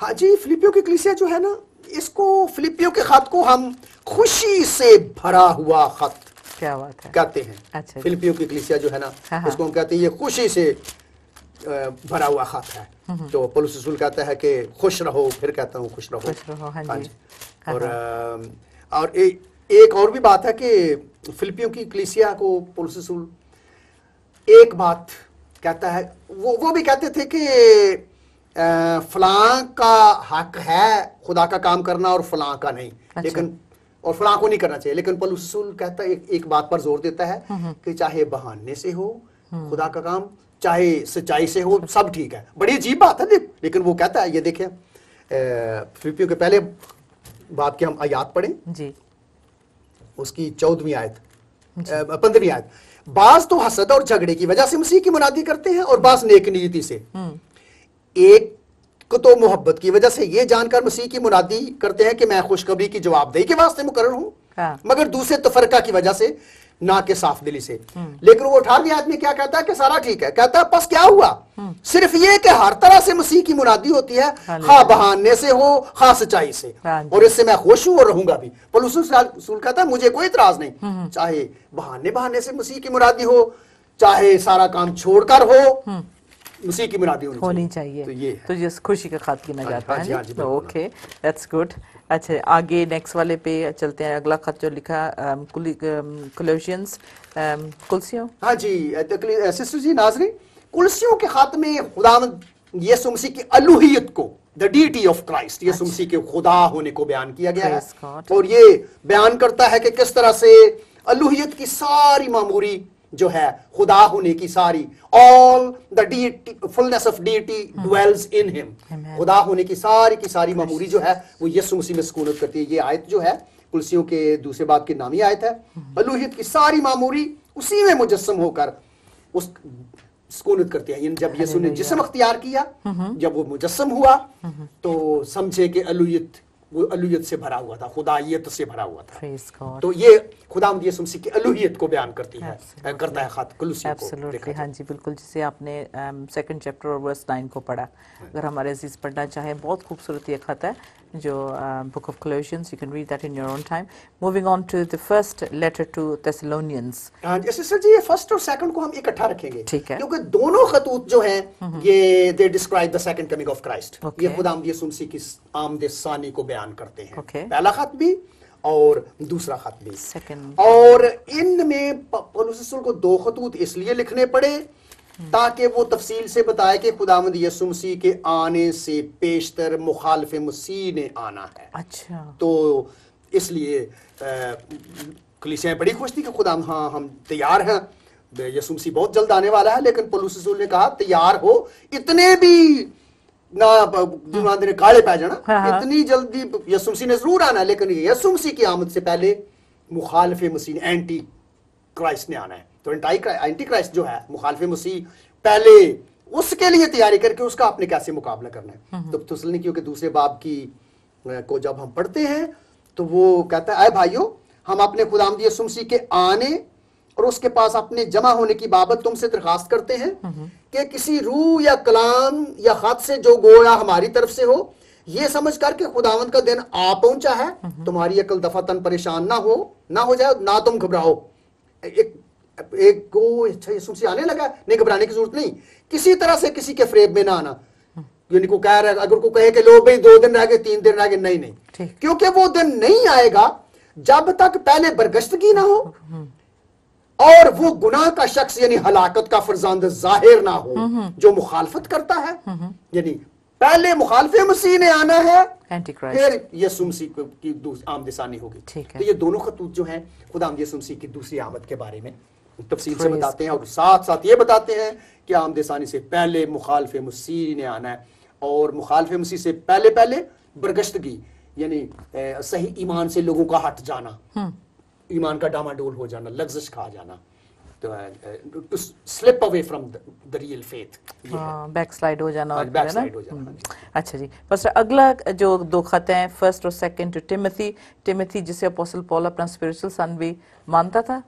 हाँ जी, फिलिपियो की कलीसिया जो है ना, इसको फिलिपियो के खत को हम खुशी से भरा हुआ खत क्या बात है कहते हैं। अच्छा, फिलिपियो की कलीसिया जो है ना, इसको हम कहते हैं ये खुशी से भरा हुआ खत है। तो पौलुस रसूल कहता है कि खुश रहो, फिर कहता हूँ खुश रहो। हाँ जी। और एक और भी बात है कि फिलिपियो की कलीसिया को पौलुस रसूल एक बात कहता है, वो भी कहते थे कि फलां का हक है खुदा का काम करना और फलां का नहीं। लेकिन और फलां को नहीं करना चाहिए, लेकिन पौलुस रसूल कहता है एक बात पर जोर देता है कि चाहे बहाने से हो खुदा का काम, चाहे सच्चाई से हो, सब ठीक है। बड़ी अजीब बात है, लेकिन वो कहता है, ये देखें फिलिपियों के पहले बात की हम आयत पढ़ें जी, उसकी 14वीं आयत 15वीं आयत। बाज तो हसद और झगड़े की वजह से मसीह की मुनादी करते हैं और बाज नेक नीयती से। एक को तो मोहब्बत की वजह से ये जानकर मसीह की मुनादी करते हैं कि मैं खुशखबरी की जवाबदेही के वास्ते मुकर्रर हूं, मगर दूसरे तफरका की वजह से, ना के साफ दिली से। लेकिन वो 18वीं आयत में क्या कहता है कि सारा ठीक है। कहता है बस क्या हुआ, सिर्फ ये कि हर तरह से मसीह की मुनादी होती है, खा बहाने से हो खा सच्चाई से, और इससे मैं खुश हूं और रहूंगा भी। पौलुस रसूल कहता है मुझे कोई इतराज नहीं, चाहे बहाने से मसीह की मुनादी हो, चाहे सारा काम छोड़कर हो, मसीह की मुनादी होनी चाहिए। तो जिस खुशी का खत गिना जाता है। Okay, that's good. अच्छा, आगे नेक्स्ट वाले पे चलते हैं। अगला खत जो लिखा कोलोसियंस, कुलसियों। हाँ जी सिस्टर जी, नाज़रीन, कुलसियों के खत में खुदावंद یسوع مسیح کی الوہیت کو, the deity of Christ, یسوع مسیح کے خدا ہونے کو بیان کیا گیا ہے. Praise God. اور یہ بیان کرتا ہے کہ کس طرح سے الوہیت کی ساری معموری جو ہے خدا ہونے کی ساری, all the deity, fullness of deity dwells in him. Amen. خدا ہونے کی ساری معموری جو ہے وہ یسوع مسیح میں سکونت کرتی ہے. یہ آیت جو ہے کلسیوں کے دوسرے باب کی نامی آیت ہے. الوہیت کی ساری معموری اسی میں مجسم ہو کر اس سکونت کرتی ہے. یعنی جب یسوع نے جسم اختیار کیا, جب وہ مجسم ہوا, تو سمجھے کہ الوہیت, وہ الوہیت سے بھرا ہوا تھا, خدائیت سے بھرا ہوا تھا. Praise God. تو یہ خداوند یسوع مسیح کی الوہیت کو بیان کرتی ہے, کرتا ہے خط کلوسیوں کو. Absolutely. ہاں جی بالکل, جسے آپ نے سیکنڈ چیپٹر اور ورس 9 کو پڑھا, اگر ہمارے عزیز پڑھنا چاہیں, بہت خوبصورت یہ خط ہے جو book of Colossians, you can read that in your own time. Moving on to the first letter to Thessalonians. ہاں جیسے سر جی, یہ فرسٹ اور سیکنڈ کو ہم اکٹھا رکھیں گے, ٹھیک ہے, کیونکہ دونوں خطوط جو ہیں یہ they describe the second coming of Christ. یہ خداوند یسوع مسیح کی آمد ثانی کو بیان کرتے ہیں. پہلا خط بھی اور دوسرا خط بھی. اور ان میں پولس رسول کو دو خطوط اس لیے لکھنے پڑے تاکہ وہ تفصیل سے بتائے کہ خداوند یسوع مسیح کے آنے سے پیشتر مخالف مسیح نے آنا ہے. اچھا, تو اس لیے کلیسیاں بڑی خوش تھی کہ خدا ہاں ہم تیار ہیں, یسوع مسیح بہت جلد آنے والا ہے. لیکن پولس رسول نے کہا تیار ہو, اتنے بھی نہ کالے پہ جانا, اتنی جلدی یسوع مسیح نے ضرور آنا ہے, لیکن یسوع مسیح کی آمد سے پہلے مخالف مسیح اینٹی کرائسٹ نے آنا ہے. تو اینٹی کرائسٹ جو ہے مخالف مسیح, پہلے اس کے لیے تیاری کر کے اس کا آپ نے کیسے مقابلہ کرنا ہے. تو تسلنیکیوں کے دوسرے باب کی کو جب ہم پڑھتے ہیں تو وہ کہتا ہے, اے بھائیو, ہم اپنے خداوند یسوع مسیح کے آنے اور اس کے پاس اپنے جمع ہونے کی بابت تم سے درخواست کرتے ہیں کہ کسی روح یا کلام یا خط سے جو گویا ہماری طرف سے ہو, یہ سمجھ کر کہ خداوند کا دن آ پہنچا ہے, تمہاری عقل دفعتاً پریشان نہ ہو جائے, نہ تم گھبراؤ. ایک کو اچھا یسوع مسیح آنے لگا, نہیں گھبرانے کی ضرورت نہیں. کسی طرح سے کسی کے فریب میں نہ آنا. یعنی کو کہہ رہا ہے, اگر کو کہے کہ لو بھائی 2 دن رہ گئے 3 دن رہ گئے, نہیں, کیونکہ وہ دن نہیں آئے گا جب تک پہلے برگشتگی نہ ہو اور وہ گناہ کا شخص یعنی ہلاکت کا فرزند ظاہر نہ ہو جو مخالفت کرتا ہے. یعنی پہلے مخالف مسیح نے آنا ہے, پھر یسوع مسیح کی آمد ثانی ہوگی. تو یہ دونوں خطوط جو ہیں خداوند یسوع مسیح کی دوسری آمد کے بارے میں تفصیل سے بتاتے ہیں, اور ساتھ ساتھ یہ بتاتے ہیں کہ آمد ثانی سے پہلے مخالف مسیح نے آنا ہے, اور مخالف مسیح سے پہلے برگشتگی یعنی صحیح ایمان سے لوگوں کا ہٹ جانا, ایمان کا ڈاماڈول ہو جانا, لغزش کھا جانا, to slip away from the real faith, backslide ہو جانا. اچھا جی, بس اگلا جو 2 خط ہیں, فرسٹ اور سیکنڈ ٹو ٹیموتھی جسے اپوسٹل پال اپنا اسپرچل سن بھی مانتا تھا,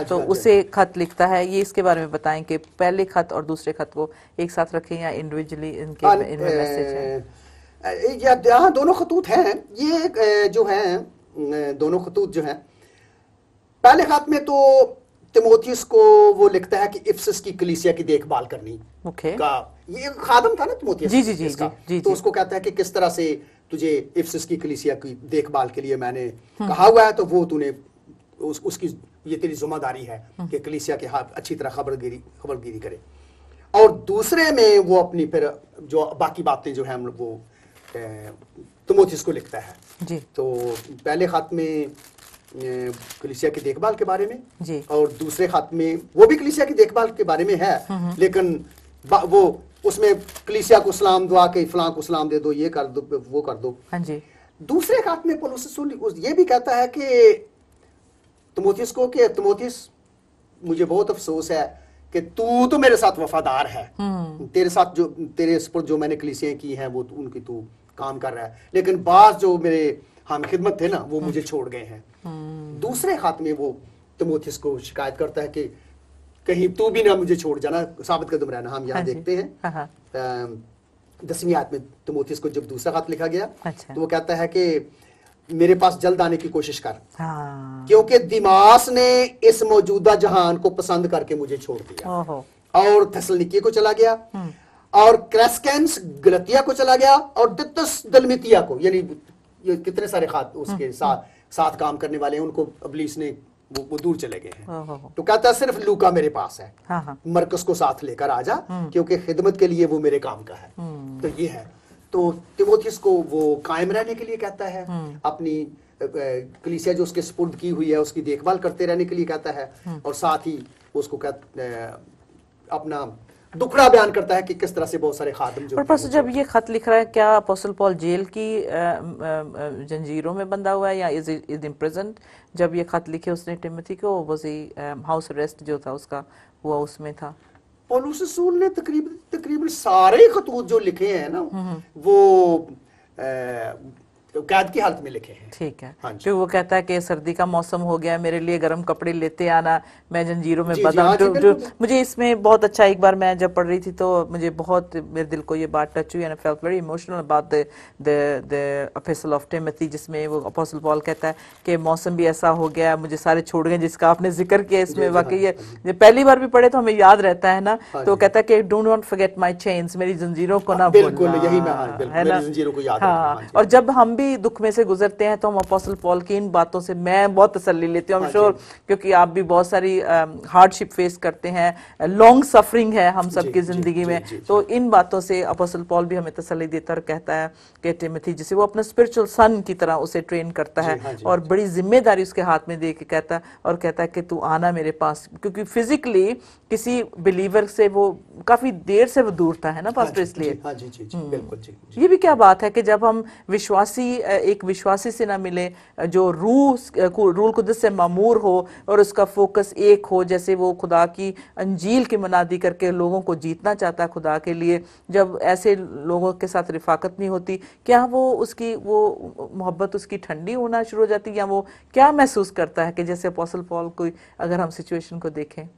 تو اسے خط لکھتا ہے. یہ اس کے بارے میں بتائیں کہ پہلے خط اور دوسرے خط کو ایک ساتھ رکھیں یا انڈیویجلی ان کے میسج ہیں. یہاں دونوں خطوط ہیں, یہ جو ہیں دونوں خطوط جو ہیں, پہلے خط میں تو تیموتھیوس کو وہ لکھتا ہے کہ افسس کی کلیسیا کی دیکھ بھال کرنی کا, یہ خادم تھا نا تیموتھیوس کا, تو اس کو کہتا ہے کہ کس طرح سے تجھے افسس کی کلیسیا کی دیکھ بھال کے لیے میں نے کہا ہوا ہے, تو وہ تو نے اس کی یہ تیری ذمہ داری ہے کہ کلیسیا کے ہاتھ اچھی طرح خبرگیری کرے. اور دوسرے میں وہ اپنی پھر جو باقی باتیں جو ہیں وہ تیموتھیوس کو لکھتا ہے. تو پہلے خط میں کلیسیا کی دیکھ بھال کے بارے میں, اور دوسرے خط میں وہ بھی کلیسیا کی دیکھ بھال کے بارے میں ہے, لیکن وہ اس میں کلیسیا کو سلام دعا کے فلاں کو سلام دے دو, یہ کر دو, وہ کر دو. دوسرے خط میں پولس رسول یہ بھی کہتا ہے کہ تیموتھیوس کو کہ تیموتھیوس مجھے بہت افسوس ہے کہ تو میرے ساتھ وفادار ہے, تیرے ساتھ جو تیرے سپرد جو میں نے کلیسیاں کی ہیں وہ ان کی تو کام کر رہا ہے, لیکن بعض جو میرے ہم خدمت تھے نا وہ مجھے چھوڑ گئے ہیں. دوسرے خط میں وہ تیموتھیوس کو شکایت کرتا ہے کہ کہیں تو بھی نہ مجھے چھوڑ جانا, ثابت قدم رہنا. ہم یہاں دیکھتے ہیں 10ویں آیت میں تیموتھیوس کو جب دوسرا خط لکھا گیا تو وہ کہتا ہے کہ میرے پاس جلد آنے کی کوشش کر, کیونکہ دیماس نے اس موجودہ جہان کو پسند کر کے مجھے چھوڑ دیا اور تھیسلونیکی کو چلا گیا, اور کریسکینس گلتیا کو چلا گیا, اور تیتس دلمتیا کو, یعنی یہ کتنے سارے خط اس کے ساتھ کام کرنے والے ہیں, ان کو ابلیس نے वो दूर चले गए हैं। ओहो। तो कहता है सिर्फ लूका मेरे पास है, हाँ हाँ मरकस को साथ लेकर आ जा, क्योंकि खिदमत के लिए वो मेरे काम का है। तो ये है, तो तिमोथियस को वो कायम रहने के लिए कहता है, अपनी कलीसिया जो उसके सुपुर्द की हुई है उसकी देखभाल करते रहने के लिए कहता है, और साथ ही उसको अपना दुखड़ा बयान करता है कि किस तरह से बहुत सारे खादिम जो पर पास्टर जब ये खत लिख रहा है, क्या अपोस्टल पॉल जेल की जंजीरों में बंधा हुआ है या इज इन प्रिजन? जब ये खत लिखे उसने टिमोथी को, वाज ही हाउस अरेस्ट जो था उसका हुआ उसमें था? पौलुस रसूल ने तकरीबन सारे खतूत जो लिखे हैं ना वो कैद की हालत में लिखे हैं। ठीक है, हाँ जी। क्योंकि वो कहता है कि सर्दी का मौसम हो गया, मेरे लिए गर्म कपड़े लेते आना, मैं जंजीरों में जी, बंधा हाँ जी, हूं। जो मुझे इसमें बहुत अच्छा, एक बार मैं जब पढ़ रही थी तो मुझे बहुत, मेरे दिल को ये बात टच हुई, and I felt very emotional about the epistle of Timothy, जिसमें वो अपोस्टल पॉल कहता है कि मौसम भी ऐसा हो गया, मुझे सारे छोड़ गए, जिसका आपने जिक्र किया इसमें वाकई ये जब पहली बार भी पढ़े तो हमें याद रहता है ना। तो वो कहता है कि do not forget my chains, मेरी जंजीरों को ना बिल्कुल भूलना, यही मैं, हाँ, बिल्कुल, है ना? मेरी जंजीरों को याद हाँ, रखना। और जब हम भी दुख में से गुजरते हैं तो हम अपोस्टल पॉल की इन बातों से मैं बहुत तसल्ली लेती हूँ, आई एम श्योर, क्योंकि आप भी बहुत सारी हार्डशिप फेस करते हैं, लॉन्ग सफरिंग है हम सबकी जिंदगी में, तो इन बातों से अपोस्टल पॉल भी हमें तसल्ली देता और कहता है कि टिमोथी, जिसे वो अपना स्पिरिचुअल सन की तरह उसे ट्रेन करता है और बड़ी जिम्मेदारी उसके हाथ में दे के कहता है, और कहता है कि तू आना मेरे पास, क्योंकि फिजिकली किसी बिलीवर से वो काफी देर से वो दूर था, है ना पास्टर? इसलिए हाँ जी जी जी बिल्कुल जी। ये भी क्या बात है कि जब हम विश्वासी, एक विश्वासी से ना मिले जो रूल कुदस से मामूर हो और उसका फोकस एक हो, जैसे वो खुदा की अंजील की मनादी करके लोगों को जीतना चाहता है खुदा के लिए, जब ऐसे लोगों के साथ रिफाकत नहीं होती, क्या वो उसकी वो मोहब्बत उसकी ठंडी होना शुरू हो जाती है, या वो क्या महसूस करता है कि जैसे अपोस्टल पॉल को अगर हम सिचुएशन को देखें?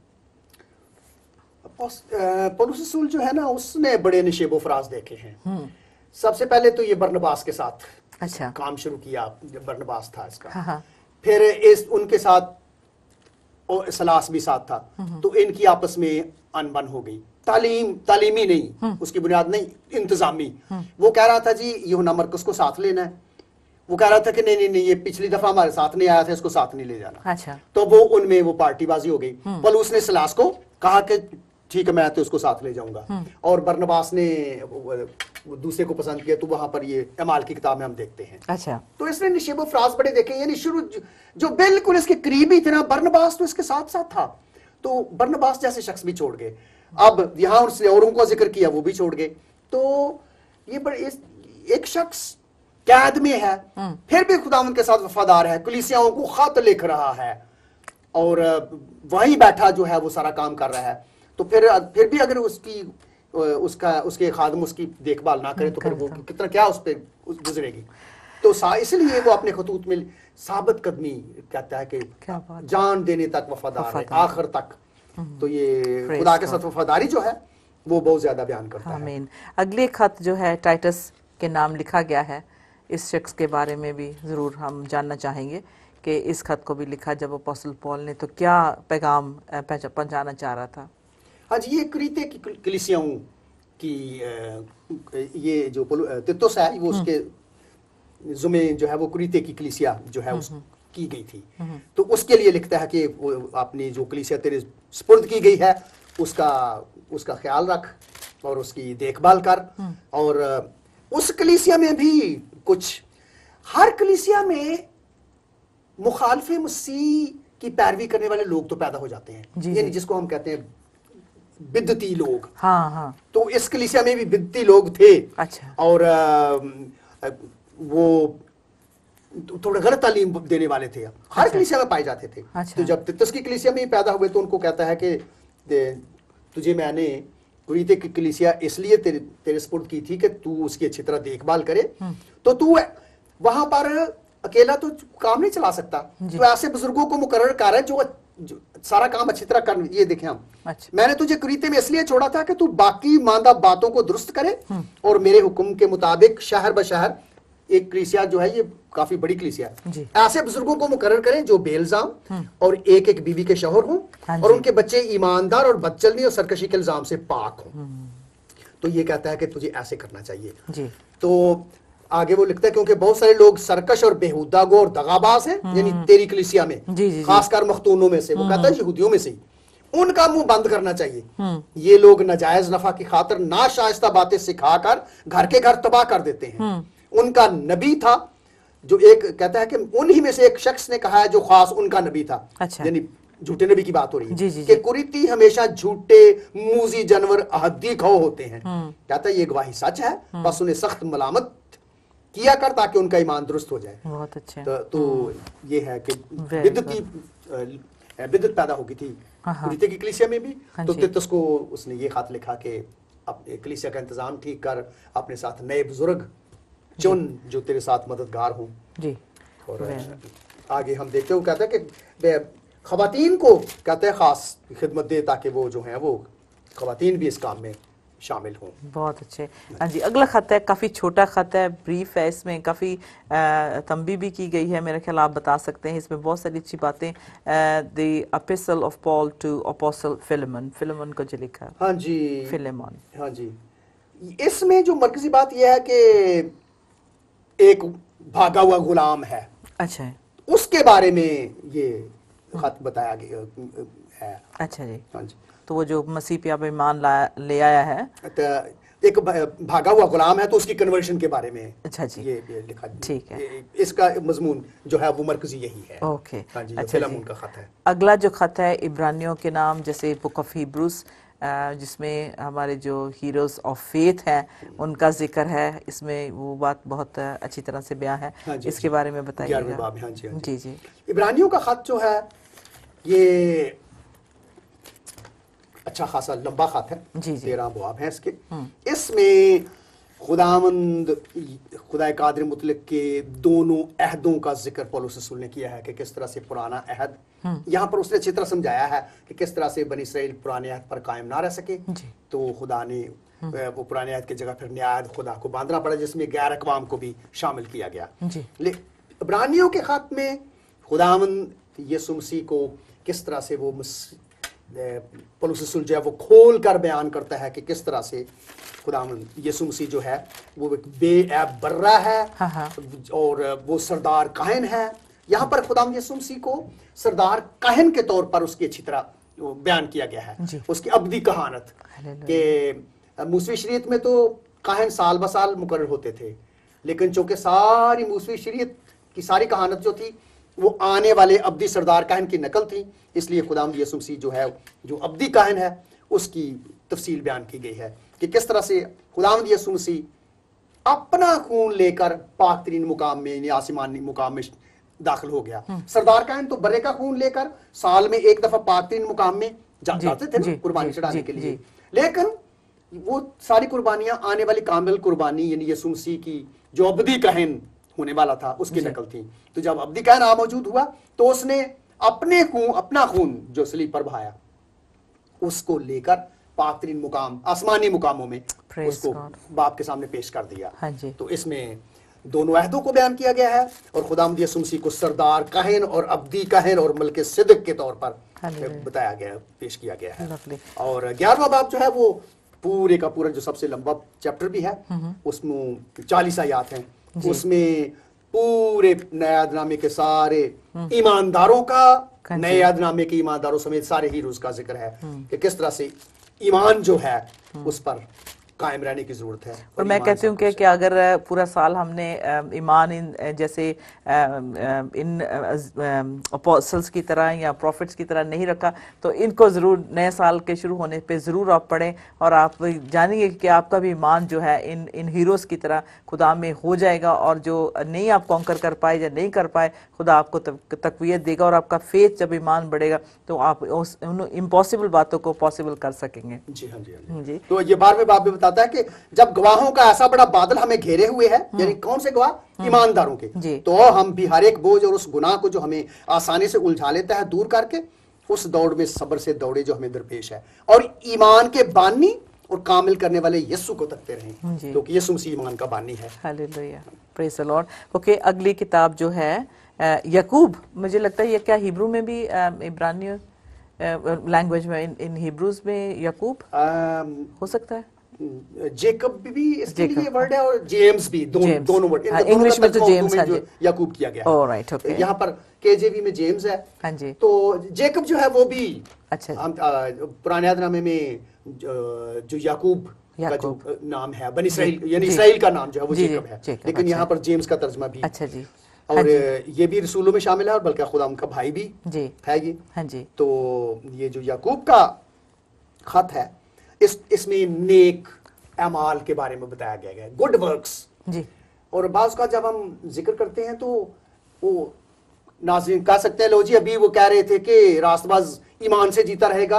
पौलुस रसूल जो है ना उसने बड़े निशेबो फराज देखे हैं। सबसे पहले तो ये बरनबास के साथ अच्छा काम शुरू किया, जब बरनबास था इसका। हाँ। फिर उनके साथ और सलास भी साथ था, तो इनकी आपस में अनबन हो गई। तालीमी नहीं, उसकी बुनियाद नहीं, इंतजामी। वो कह रहा था जी यूहन्ना मरकुस को साथ लेना है, वो कह रहा था कि नहीं नहीं ये पिछली दफा हमारे साथ नहीं आया था, इसको साथ नहीं ले जाना। अच्छा, तो वो उनमें वो पार्टीबाजी हो गई। पौलुस ने सलास को कहा कि ठीक है मैं तो उसको साथ ले जाऊंगा, और बरनबास ने दूसरे को पसंद किया, तो वहां पर ये अमाल की किताब में हम देखते हैं। अच्छा, तो इसने निशेबो फराज बड़े देखे, यानी शुरू जो बिल्कुल इसके करीबी थे ना, बरनबास तो इसके साथ साथ था, तो बरनबास जैसे शख्स भी छोड़ गए। अब यहां उसने औरों का जिक्र किया, वो भी छोड़ गए। तो ये बड़े एक शख्स कैद में है, फिर भी खुदावंद के साथ वफादार है, कलीसियाओं को खत लिख रहा है, और वहीं बैठा जो है वो सारा काम कर रहा है। तो फिर भी अगर उसके खादम उसकी देखभाल ना करे तो फिर वो कितना क्या उस पर गुजरेगी। तो इसलिए वो अपने खतूत में साबित कदमी कहता है कि जान देने तक वफादार है, आखिर तक। तो ये खुदा के साथ वफादारी जो है वो बहुत ज्यादा बयान करता है। आमीन। अगले खत जो है टाइटस के नाम लिखा गया है, इस शख्स के बारे में भी जरूर हम जानना चाहेंगे कि इस खत को भी लिखा जब अपोस्टल पॉल ने, तो क्या पैगाम पहुंचाना चाह रहा था? हाँ जी, ये क्रीते की कलीसियाओं की ये जो तितुस है वो उसके जुमे जो है वो क्रीते की कलीसिया जो है उस की गई थी। तो उसके लिए लिखता है कि वो अपनी जो कलीसिया तेरे स्पुर्द की गई है उसका ख्याल रख और उसकी देखभाल कर। और उस कलीसिया में भी कुछ, हर कलीसिया में मुखालफे मसीह की पैरवी करने वाले लोग तो पैदा हो जाते हैं, यानी जिसको हम कहते हैं बिदती लोग। हाँ हाँ। तो इस कलीसिया में भी बिदती लोग थे। अच्छा। और वो थोड़ा गलत तालीम देने वाले थे, हर कलीसिया में पाए जाते थे। अच्छा। तो जब तितुस की कलीसिया में पैदा हुए तो उनको कहता है कि तुझे मैंने कुरीते की कलीसिया इसलिए तेरे स्पुर्द की थी कि तू उसकी अच्छी तरह देखभाल करे। तो तू वहां पर अकेला तो काम नहीं चला सकता, तो ऐसे बुजुर्गों को मुकर्रर कर जो सारा काम अच्छी तरह कर। ये देखें हम, अच्छा। मैंने तुझे कुरीते में इसलिए छोड़ा था कि तू बाकी मांदा बातों को दुरुस्त करे और मेरे हुक्म के मुताबिक शहर बशहर, एक कलीसिया जो है ये काफी बड़ी कलीसिया है, ऐसे बुजुर्गों को मुकर्रर करें जो बेइल्जाम और एक एक बीवी के शौहर हों, और उनके बच्चे ईमानदार और बदचलनी और सरकशी के इल्जाम से पाक हों। तो ये कहता है कि तुझे ऐसे करना चाहिए। जी। तो آگے وہ لکھتا ہے کیونکہ بہت سارے لوگ سرکش اور بےہودہ گو اور دغاباز ہیں، یعنی تیری کلیسیا میں خاص کر مختونوں میں سے، وہ کہتا ہے یہودیوں میں سے ہی، ان کا منہ بند کرنا چاہیے. یہ لوگ ناجائز نفع کی خاطر ناشائستہ باتیں سکھا کر گھر کے گھر تباہ کر دیتے ہیں. ان کا نبی تھا جو ایک کہتا ہے کہ انہی میں سے ایک شخص نے کہا ہے جو خاص ان کا نبی تھا، یعنی جھوٹے نبی کی بات ہو رہی ہے کہ قریتی ہمیشہ جھوٹے موذی جانور احدی کھو ہوتے ہیں. کہتا ہے یہ گواہی سچ ہے، بس انہیں سخت ملامت کیا کر تاکہ ان کا ایمان درست ہو جائے. بہت اچھا. تو یہ ہے کہ بدعت پیدا ہو گئی تھی قریتی کی کلیسیا میں بھی. تو تیتس کو اس نے یہ خط لکھا کہ اپنے کلیسیا کا انتظام ٹھیک کر، اپنے ساتھ نئے بزرگ چن جو تیرے ساتھ مددگار ہوں. جی. اور آگے ہم دیکھتے ہیں وہ کہتا ہے کہ خواتین کو کہتے ہیں خاص خدمت دے تاکہ وہ جو ہیں وہ خواتین بھی اس کام میں شامل ہوں. بہت اچھے. ہاں جی، اگلا خط ہے، کافی چھوٹا خط ہے، بریف ہے، اس میں کافی تنبیہ بھی کی گئی ہے. میرا خیال آپ بتا سکتے ہیں، اس میں بہت ساری اچھی باتیں. دی اپسل آف پال ٹو اپوسل فیلیمن، فیلیمن کو جو لکھا. ہاں جی، فیلیمن. ہاں جی. اس میں جو مرکزی بات یہ ہے کہ ایک بھاگا ہوا غلام ہے. اچھا. اس کے بارے میں یہ خط بتایا گیا ہے. اچھا جی. ہاں جی. تو وہ جو مسیح پہ اب ایمان لے آیا ہے، ایک بھاگا ہوا غلام ہے، تو اس کی کنورشن کے بارے میں اچھا جی یہ لکھا. ٹھیک ہے. اس کا مضمون جو ہے وہ مرکزی یہی ہے. اوکے. ہاں جی، اچھا فیلیمن جی. کا خط ہے. اگلا جو خط ہے عبرانیوں کے نام، جیسے بک آف ہیبروز، جس میں ہمارے جو ہیروز آف فیتھ ہیں ان کا ذکر ہے. اس میں وہ بات بہت اچھی طرح سے بیان ہے. اس کے بارے میں بتائیے گا. 11ویں باب. ہاں جی. جی جی. عبرانیوں کا خط جو ہے یہ اچھا خاصا لمبا خط ہے. 13 ابواب ہیں اس کے. اس میں خداوند خدا قادر مطلق کے دونوں عہدوں کا ذکر پولس رسول نے کیا ہے کہ کس طرح سے پرانا عہد، یہاں پر اس نے اچھی طرح سمجھایا ہے کہ کس طرح سے بنی اسرائیل پرانے عہد پر قائم نہ رہ سکے. تو خدا نے وہ پرانے عہد کی جگہ پھر نیا عہد خدا کو باندھنا پڑا، جس میں غیر اقوام کو بھی شامل کیا گیا. عبرانیوں کے خط میں خداوند یسوع مسیح کو کس طرح سے وہ پولس رسول جو ہے وہ کھول کر بیان کرتا ہے کہ کس طرح سے خداوند یسوع مسیح جو ہے وہ ایک بے عیب برہ ہے اور وہ سردار کاہن ہے. یہاں پر خداوند یسوع مسیح کو سردار کاہن کے طور پر اس کی اچھی طرح بیان کیا گیا ہے. اس کی ابدی کہانت کہ موسوی شریعت میں تو کاہن سال بسال مقرر ہوتے تھے، لیکن چونکہ ساری موسوی شریعت کی ساری کہانت جو تھی وہ آنے والے ابدی سردار کاہن کی نقل تھی، اس لیے خداوند یسوع مسیح جو ہے جو ابدی کاہن ہے اس کی تفصیل بیان کی گئی ہے کہ کس طرح سے خداوند یسوع مسیح اپنا خون لے کر پاک ترین مقام میں یعنی آسمانی مقام میں داخل ہو گیا. سردار کاہن تو برے کا خون لے کر سال میں ایک دفعہ پاک ترین مقام میں جاتے تھے قربانی چڑھانے کے لیے، لیکن وہ ساری قربانیاں آنے والی کامل قربانی یعنی یسوع مسیح کی جو ابدی کاہن ہونے والا تھا اس کی نقل تھی. تو جب ابدی کاہن موجود ہوا تو اس نے اپنا خون جو صلیب پر بہایا اس کو لے کر پاک ترین مقام آسمانی مقاموں میں اس کو باپ کے سامنے پیش کر دیا. تو اس میں دونوں عہدوں کو بیان کیا گیا ہے اور خداوند یسوع مسیح کو سردار کاہن اور ابدی کاہن اور ملک صدق کے طور پر بتایا گیا، پیش کیا گیا ہے. اور 11واں باب جو ہے وہ پورے کا پورا جو سب سے لمبا چیپٹر بھی ہے، اس میں 40 آیات ہیں. اس میں پورے نئے عہد نامے کے سارے ایمانداروں کا، نئے عہد نامے کے ایمانداروں سمیت سارے ہیروز کا ذکر ہے کہ کس طرح سے ایمان جو ہے اس پر قائم رہنے کی ضرورت ہے. اور میں کہتی ہوں کہ اگر پورا سال ہم نے ایمان جیسے ان اپوسٹلز کی طرح یا پروفٹس کی طرح نہیں رکھا تو ان کو ضرور نئے سال کے شروع ہونے پہ ضرور آپ پڑھیں اور آپ جانیں گے کہ آپ کا بھی ایمان جو ہے ان ہیروز کی طرح خدا میں ہو جائے گا، اور جو نہیں آپ کانکر کر پائے یا نہیں کر پائے خدا آپ کو تقویت دے گا، اور آپ کا فیتھ جب ایمان بڑھے گا تو آپ ان امپاسبل باتوں کو پاسبل کر سکیں گے. جی ہاں جی. تو یہ 12ویں باب میں بتاتا ہے کہ جب گواہوں کا ایسا بڑا بادل ہمیں گھیرے ہوئے ہے، یعنی کون سے گواہ؟ ایمانداروں کے، تو ہم بھی ہر ایک بوجھ اور اس گناہ کو جو ہمیں آسانی سے الجھا لیتا ہے دور کر کے اس دوڑ میں صبر سے دوڑے جو ہمیں درپیش ہے، اور ایمان کے بانی اور کامل کرنے والے یسوع کو تکتے رہیں کیونکہ یسوع مسیح ایمان کا بانی ہے. ہاللیلویہ، پریز دی لارڈ. اوکے، اگلی کتاب جو ہے یعقوب، مجھے لگتا ہے یہ کیا ہیبرو میں بھی عبرانی لینگویج میں ان ہیبروز میں یعقوب ہو سکتا ہے؟ जेकब भी इसके लिए वर्ड है और जेम्स भी, दोनों वर्ड इंग्लिश में तो जेम्स है जो याकूब किया गया ऑलराइट ओके यहाँ पर केजेवी में जेम्स है हाँ जी तो जेकब जो है वो भी अच्छा पुराने अहदनामे में जो याकूब का जो नाम है बनी इसराइल यानी जी। इसराइल का नाम जो है वो जी, जेकब है जेकब, लेकिन अच्छा। यहाँ पर जेम्स का तर्जमा भी अच्छा जी और ये भी रसूलों में शामिल है और बल्कि खुदा उनका भाई भी जी है ये हाँ जी तो ये जो याकूब का खत है इसमें नेक अमाल के बारे में बताया गया है, गुड वर्क्स। जी और बाज़ का जब हम जिक्र करते हैं तो वो नाज़रीन कह सकते हैं लो जी अभी वो कह रहे थे कि रास्तबाज ईमान से जीता रहेगा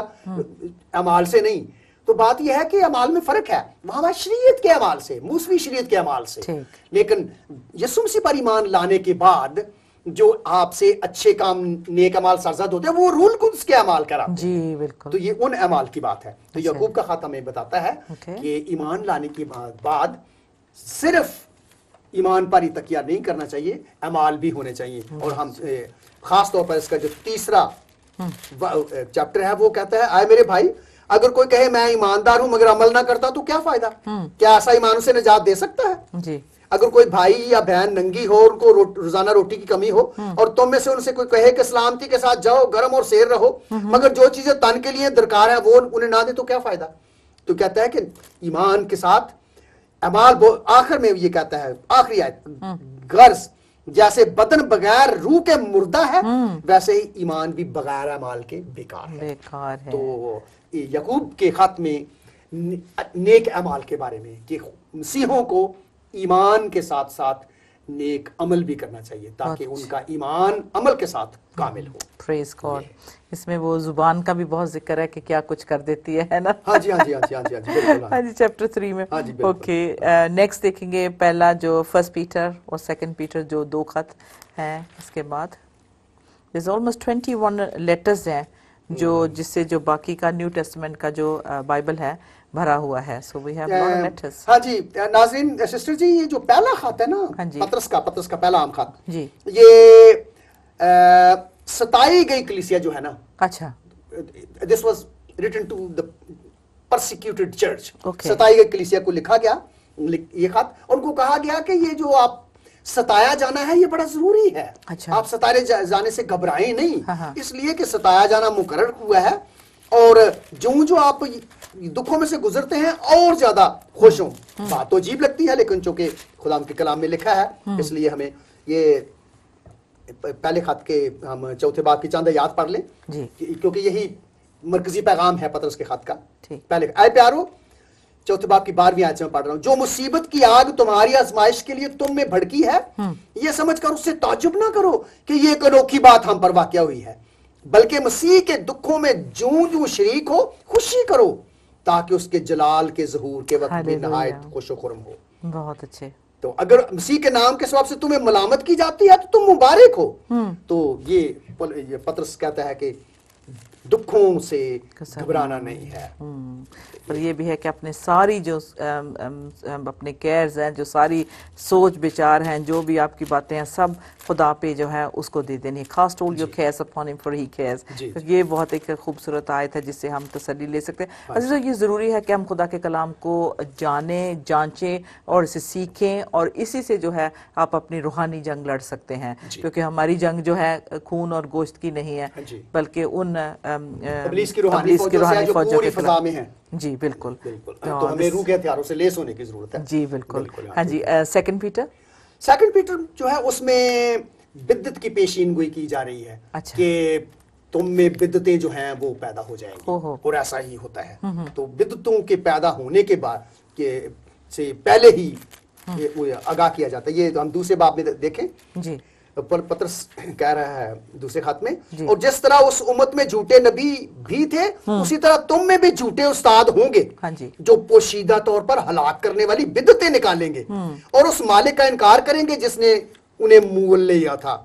अमाल से नहीं, तो बात यह है कि अमाल में फर्क है, वहां शरीयत के अमाल से, मूसवी शरीयत के अमाल से। लेकिन यीशु मसीह पर ईमान लाने के बाद जो आपसे अच्छे काम नेक अमाल सरजद होते हैं वो रूल कुद्स के अमाल कराते हैं। जी बिल्कुल तो ये उन अमाल की बात है। तो याकूब का खत हमें बताता है कि ईमान लाने के बाद सिर्फ ईमान पर ही तकिया नहीं करना चाहिए, अमाल भी होने चाहिए। और हम खास तौर पर इसका जो तीसरा चैप्टर है वो कहता है आए मेरे भाई अगर कोई कहे मैं ईमानदार हूं मगर अमल ना करता तो क्या फायदा, क्या ऐसा ईमान उसे निजात दे सकता है? जी अगर कोई भाई या बहन नंगी हो, उनको रोजाना रोटी की कमी हो और तुम में से उनसे कोई कहे कि सलामती के साथ जाओ गर्म और सेर रहो मगर जो चीजें तन के लिए दरकार है वो उन्हें ना दे तो क्या फायदा? तो कहता है कि ईमान के साथ अमाल आखिर में ये कहता है आखिरी आयत गर्ज जैसे बदन बगैर रूह के मुर्दा है वैसे ही ईमान भी बगैर अमाल के बेकार है। तो याकूब के खत में नेक अमाल के बारे में कि मसीहों को ईमान के साथ साथ नेक अमल भी करना चाहिए ताकि उनका ईमान अमल के साथ कामिल हो। Praise God. इसमें वो जुबान का भी बहुत जिक्र है कि क्या कुछ कर देती है ना। हाँ जी हाँ जी हाँ जी हाँ जी बिल्कुल हाँ जी चैप्टर 3 में। हाँ जी ओके नेक्स्ट देखेंगे पहला जो फर्स्ट पीटर और सेकंड पीटर जो 2 खत हैं इसके बाद ऑलमोस्ट 21 लेटर्स हैं जो जिससे जो बाकी का न्यू टेस्टमेंट का जो बाइबल है भरा हुआ है। So we have lot of letters. हाँ जी नाज़रीन सिस्टर जी ये जो पहला खत है ना हाँ जी पतरस का पहला आम खत जी ये सताई गई कलीसिया जो है ना अच्छा this was written to the persecuted church Okay. सताई गई कलीसिया को लिखा गया ये खत और उनको कहा गया कि ये जो आप सताया जाना है ये बड़ा जरूरी है। अच्छा। आप सताए जाने से घबराएं नहीं हाँ। इसलिए कि सताया जाना मुकर्रर हुआ है और जो आप दुखों में से गुजरते हैं और ज्यादा खुश हो। बात तो अजीब लगती है लेकिन चूंकि खुदा के कलाम में लिखा है इसलिए हमें ये पहले खत के हम चौथे बाब की चंद याद पढ़ लें क्योंकि यही मरकजी पैगाम है पतरस के खत का। पहले आए प्यारो चौथे बाब की 12वीं आयत में पढ़ रहा हूं जो मुसीबत की आग तुम्हारी आजमाइश के लिए तुम में भड़की है ये समझकर उससे ताज्जुब ना करो कि ये एक अनोखी बात हम पर वाक़या हुई है बल्कि मसीह के दुखों में जूं शरीक हो खुशी करो ताकि उसके जलाल के ज़हूर के वक्त में नहायत खुश खुरम हो। बहुत अच्छे। तो अगर मसीह के नाम के सबब से तुम्हें मलामत की जाती है तो तुम मुबारक हो। तो ये पतरस कहता है कि दुखों से घबराना नहीं है पर ये भी है कि अपने सारी जो अपने केयर्स हैं जो सारी सोच विचार हैं जो भी आपकी बातें हैं सब खुदा पे जो है उसको दे देनी। खास toll your cares upon him for he cares. ये बहुत एक खूबसूरत आयत है जिससे हम तसल्ली ले सकते हैं। अजीज़ों ये ज़रूरी है कि हम खुदा के कलाम को जानें जांचें और इसे सीखें और इसी से जो है आप अपनी रूहानी जंग लड़ सकते हैं क्योंकि हमारी जंग जो है खून और गोश्त की नहीं है बल्कि उन इब्लीस की रूहानी फौजों के खिलाफ में है। जी बिल्कुल तो हमें रूह के हथियारों से लेस होने की जरूरत है। जी बिल्कुल हाँ जी सेकंड पीटर जो है उसमें बिद्दत की पेशीनगोई की जा रही है कि तुम में बिद्दतें जो हैं वो पैदा हो जाएंगी और ऐसा ही होता है। तो बिद्दतों के पैदा होने के बाद के से पहले ही आगाह किया जाता है। ये हम दूसरे बाब में देखें जी पतरस कह रहा है दूसरे खत में और जिस तरह उस उम्मत में झूठे नबी भी थे उसी तरह तुम में भी झूठे उस्ताद होंगे जो पोशीदा तौर पर हलाक करने वाली बिदअतें निकालेंगे और उस मालिक का इनकार करेंगे जिसने उन्हें मोल लिया था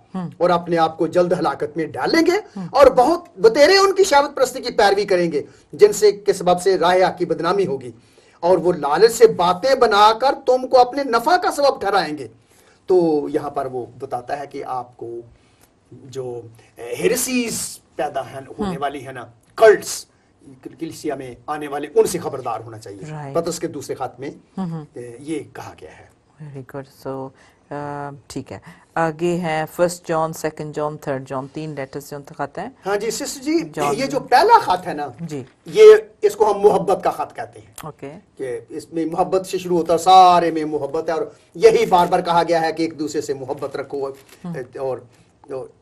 और अपने आप को जल्द हलाकत में डालेंगे और बहुत बतेरे उनकी शहावत परस्ती की पैरवी करेंगे जिनसे के सबब से राह की बदनामी होगी और वो लालच से बातें बनाकर तुमको अपने नफा का सबब ठहराएंगे। तो यहाँ पर वो बताता है कि आपको जो हेरेसीज पैदा होने वाली है ना कल्ट्स कलीसिया में आने वाले उनसे खबरदार होना चाहिए। Right. पतरस के दूसरे खत में ये कहा गया है। Very good. सो ठीक है, आगे है 1 जॉन, 2 जॉन, 3 जॉन, 3 लेटर्स जो दिखाते हैं। हाँ जी सिस्टर जी, जॉन ये जो पहला खत है ना जी, ये इसको हम मोहब्बत का खत कहते हैं ओके, कि इसमें मोहब्बत से शुरू होता है, सारे में मोहब्बत है, और यही बार बार कहा गया है कि एक दूसरे से मोहब्बत रखो, और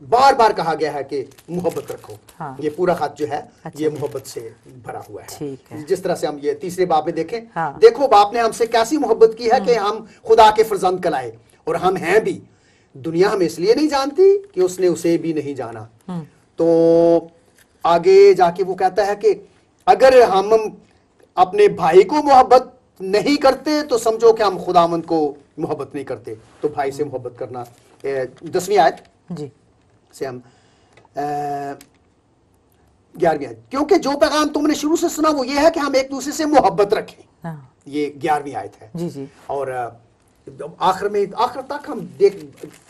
बार बार कहा गया है कि मोहब्बत रखो। हाँ। ये पूरा खत जो है अच्छा। ये मोहब्बत से भरा हुआ है। ठीक है। जिस तरह से हम ये तीसरे बाब में देखें, हाँ। देखो बाप ने हमसे कैसी मोहब्बत की है कि हम खुदा के फर्जंद कहलाए, और हम हैं भी। दुनिया हमें इसलिए नहीं जानती कि उसने उसे भी नहीं जाना। तो आगे जाके वो कहता है कि अगर हम अपने भाई को मोहब्बत नहीं करते तो समझो कि हम खुदावंद को मोहब्बत नहीं करते। तो भाई से मोहब्बत करना, 10वीं आयत जी, से हम 11वीं आयत, क्योंकि जो पैगाम तुमने शुरू से सुना वो ये है कि हम एक दूसरे से मोहब्बत रखें। हाँ, ये 11वीं आयत है। जी जी, और आखिर में, आखिर तक हम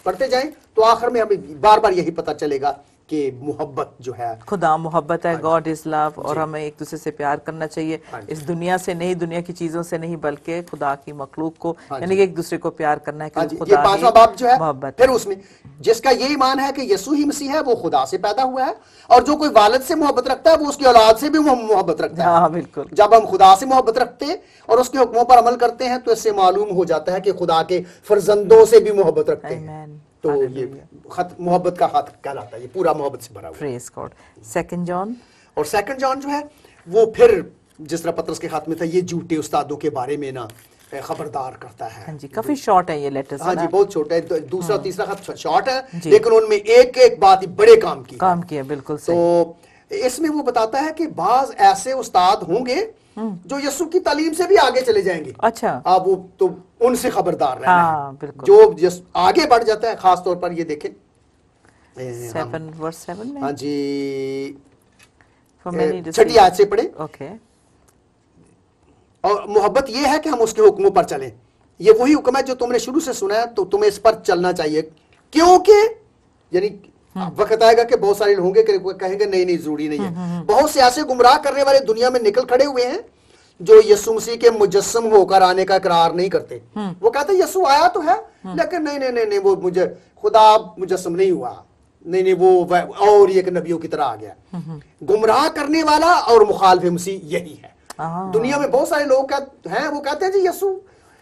पढ़ते जाएं तो आखिर में हमें बार बार यही पता चलेगा कि मोहब्बत जो है, खुदा मोहब्बत है, हाँ गॉड इज लव, और जी। हमें एक दूसरे से प्यार करना चाहिए। हाँ जी। इस दुनिया से नहीं, दुनिया की चीजों से नहीं, बल्कि खुदा की मखलूक को, हाँ यानी जी। कि एक दूसरे को प्यार करना है, हाँ कि जी, ये खुदा 5वां की बाब जो है, मोहब्बत फिर उसमें जिसका ये ईमान है कि यीशु ही मसीह है, वो खुदा से पैदा हुआ है, और जो कोई वालिद से मोहब्बत रखता है वो उसकी औलाद से भी मोहब्बत रखता है। हाँ बिल्कुल, जब हम खुदा से मोहब्बत रखते और उसके हुक्मों पर अमल करते हैं तो इससे मालूम हो जाता है कि खुदा के फर्जंदों से भी मोहब्बत रखते हैं। आमीन, तो ये हालेलुया, खत मोहब्बत का खत कहलाता है, ये पूरा मोहब्बत से भरा हुआ है। Praise God. 2 जॉन, और 2 जॉन जो है वो फिर जिस तरह पतरस के खत में था, ये झूठे उस्तादों के बारे में ना खबरदार करता है। हाँ जी, काफी शॉर्ट है ये लेटर्स, हाँ जी, बहुत छोटा है। दूसरा तीसरा खत शॉर्ट है, जी। लेकिन उनमें एक एक बात ही बड़े काम की है। काम किया, बिल्कुल सही। तो इसमें वो बताता है कि बाज ऐसे उस्ताद होंगे जो यीशु की तालीम से भी आगे चले जाएंगे। अच्छा, आप वो तो उनसे खबरदार रहना हाँ, है। बिल्कुल। जो आगे बढ़ जाता है, खास तौर पर ये देखें 7 verse 7 में, हाँ जी, For many 6ठी आयत से पढ़े। ओके, और मोहब्बत ये है कि हम उसके हुक्मों पर चलें। ये वही हुक्म है जो तुमने शुरू से सुना है, तो तुम्हें इस पर चलना चाहिए, क्योंकि यानी वक्त आएगा कि बहुत सारे लोग होंगे कि कहेंगे नहीं नहीं जरूरी नहीं है। बहुत से ऐसे गुमराह करने वाले दुनिया में निकल खड़े हुए हैं जो यीशु मसीह के मुजस्सम होकर आने का इकरार नहीं करते। वो कहते हैं यीशु आया तो है, लेकिन नहीं नहीं नहीं नहीं, वो मुझे खुदा मुजस्सम नहीं हुआ, नहीं नहीं, वो और एक नबियों की तरह आ गया। गुमराह करने वाला और मुखालिफ मसीह यही है। हाँ, दुनिया में बहुत सारे लोग हैं, वो कहते हैं जी यीशु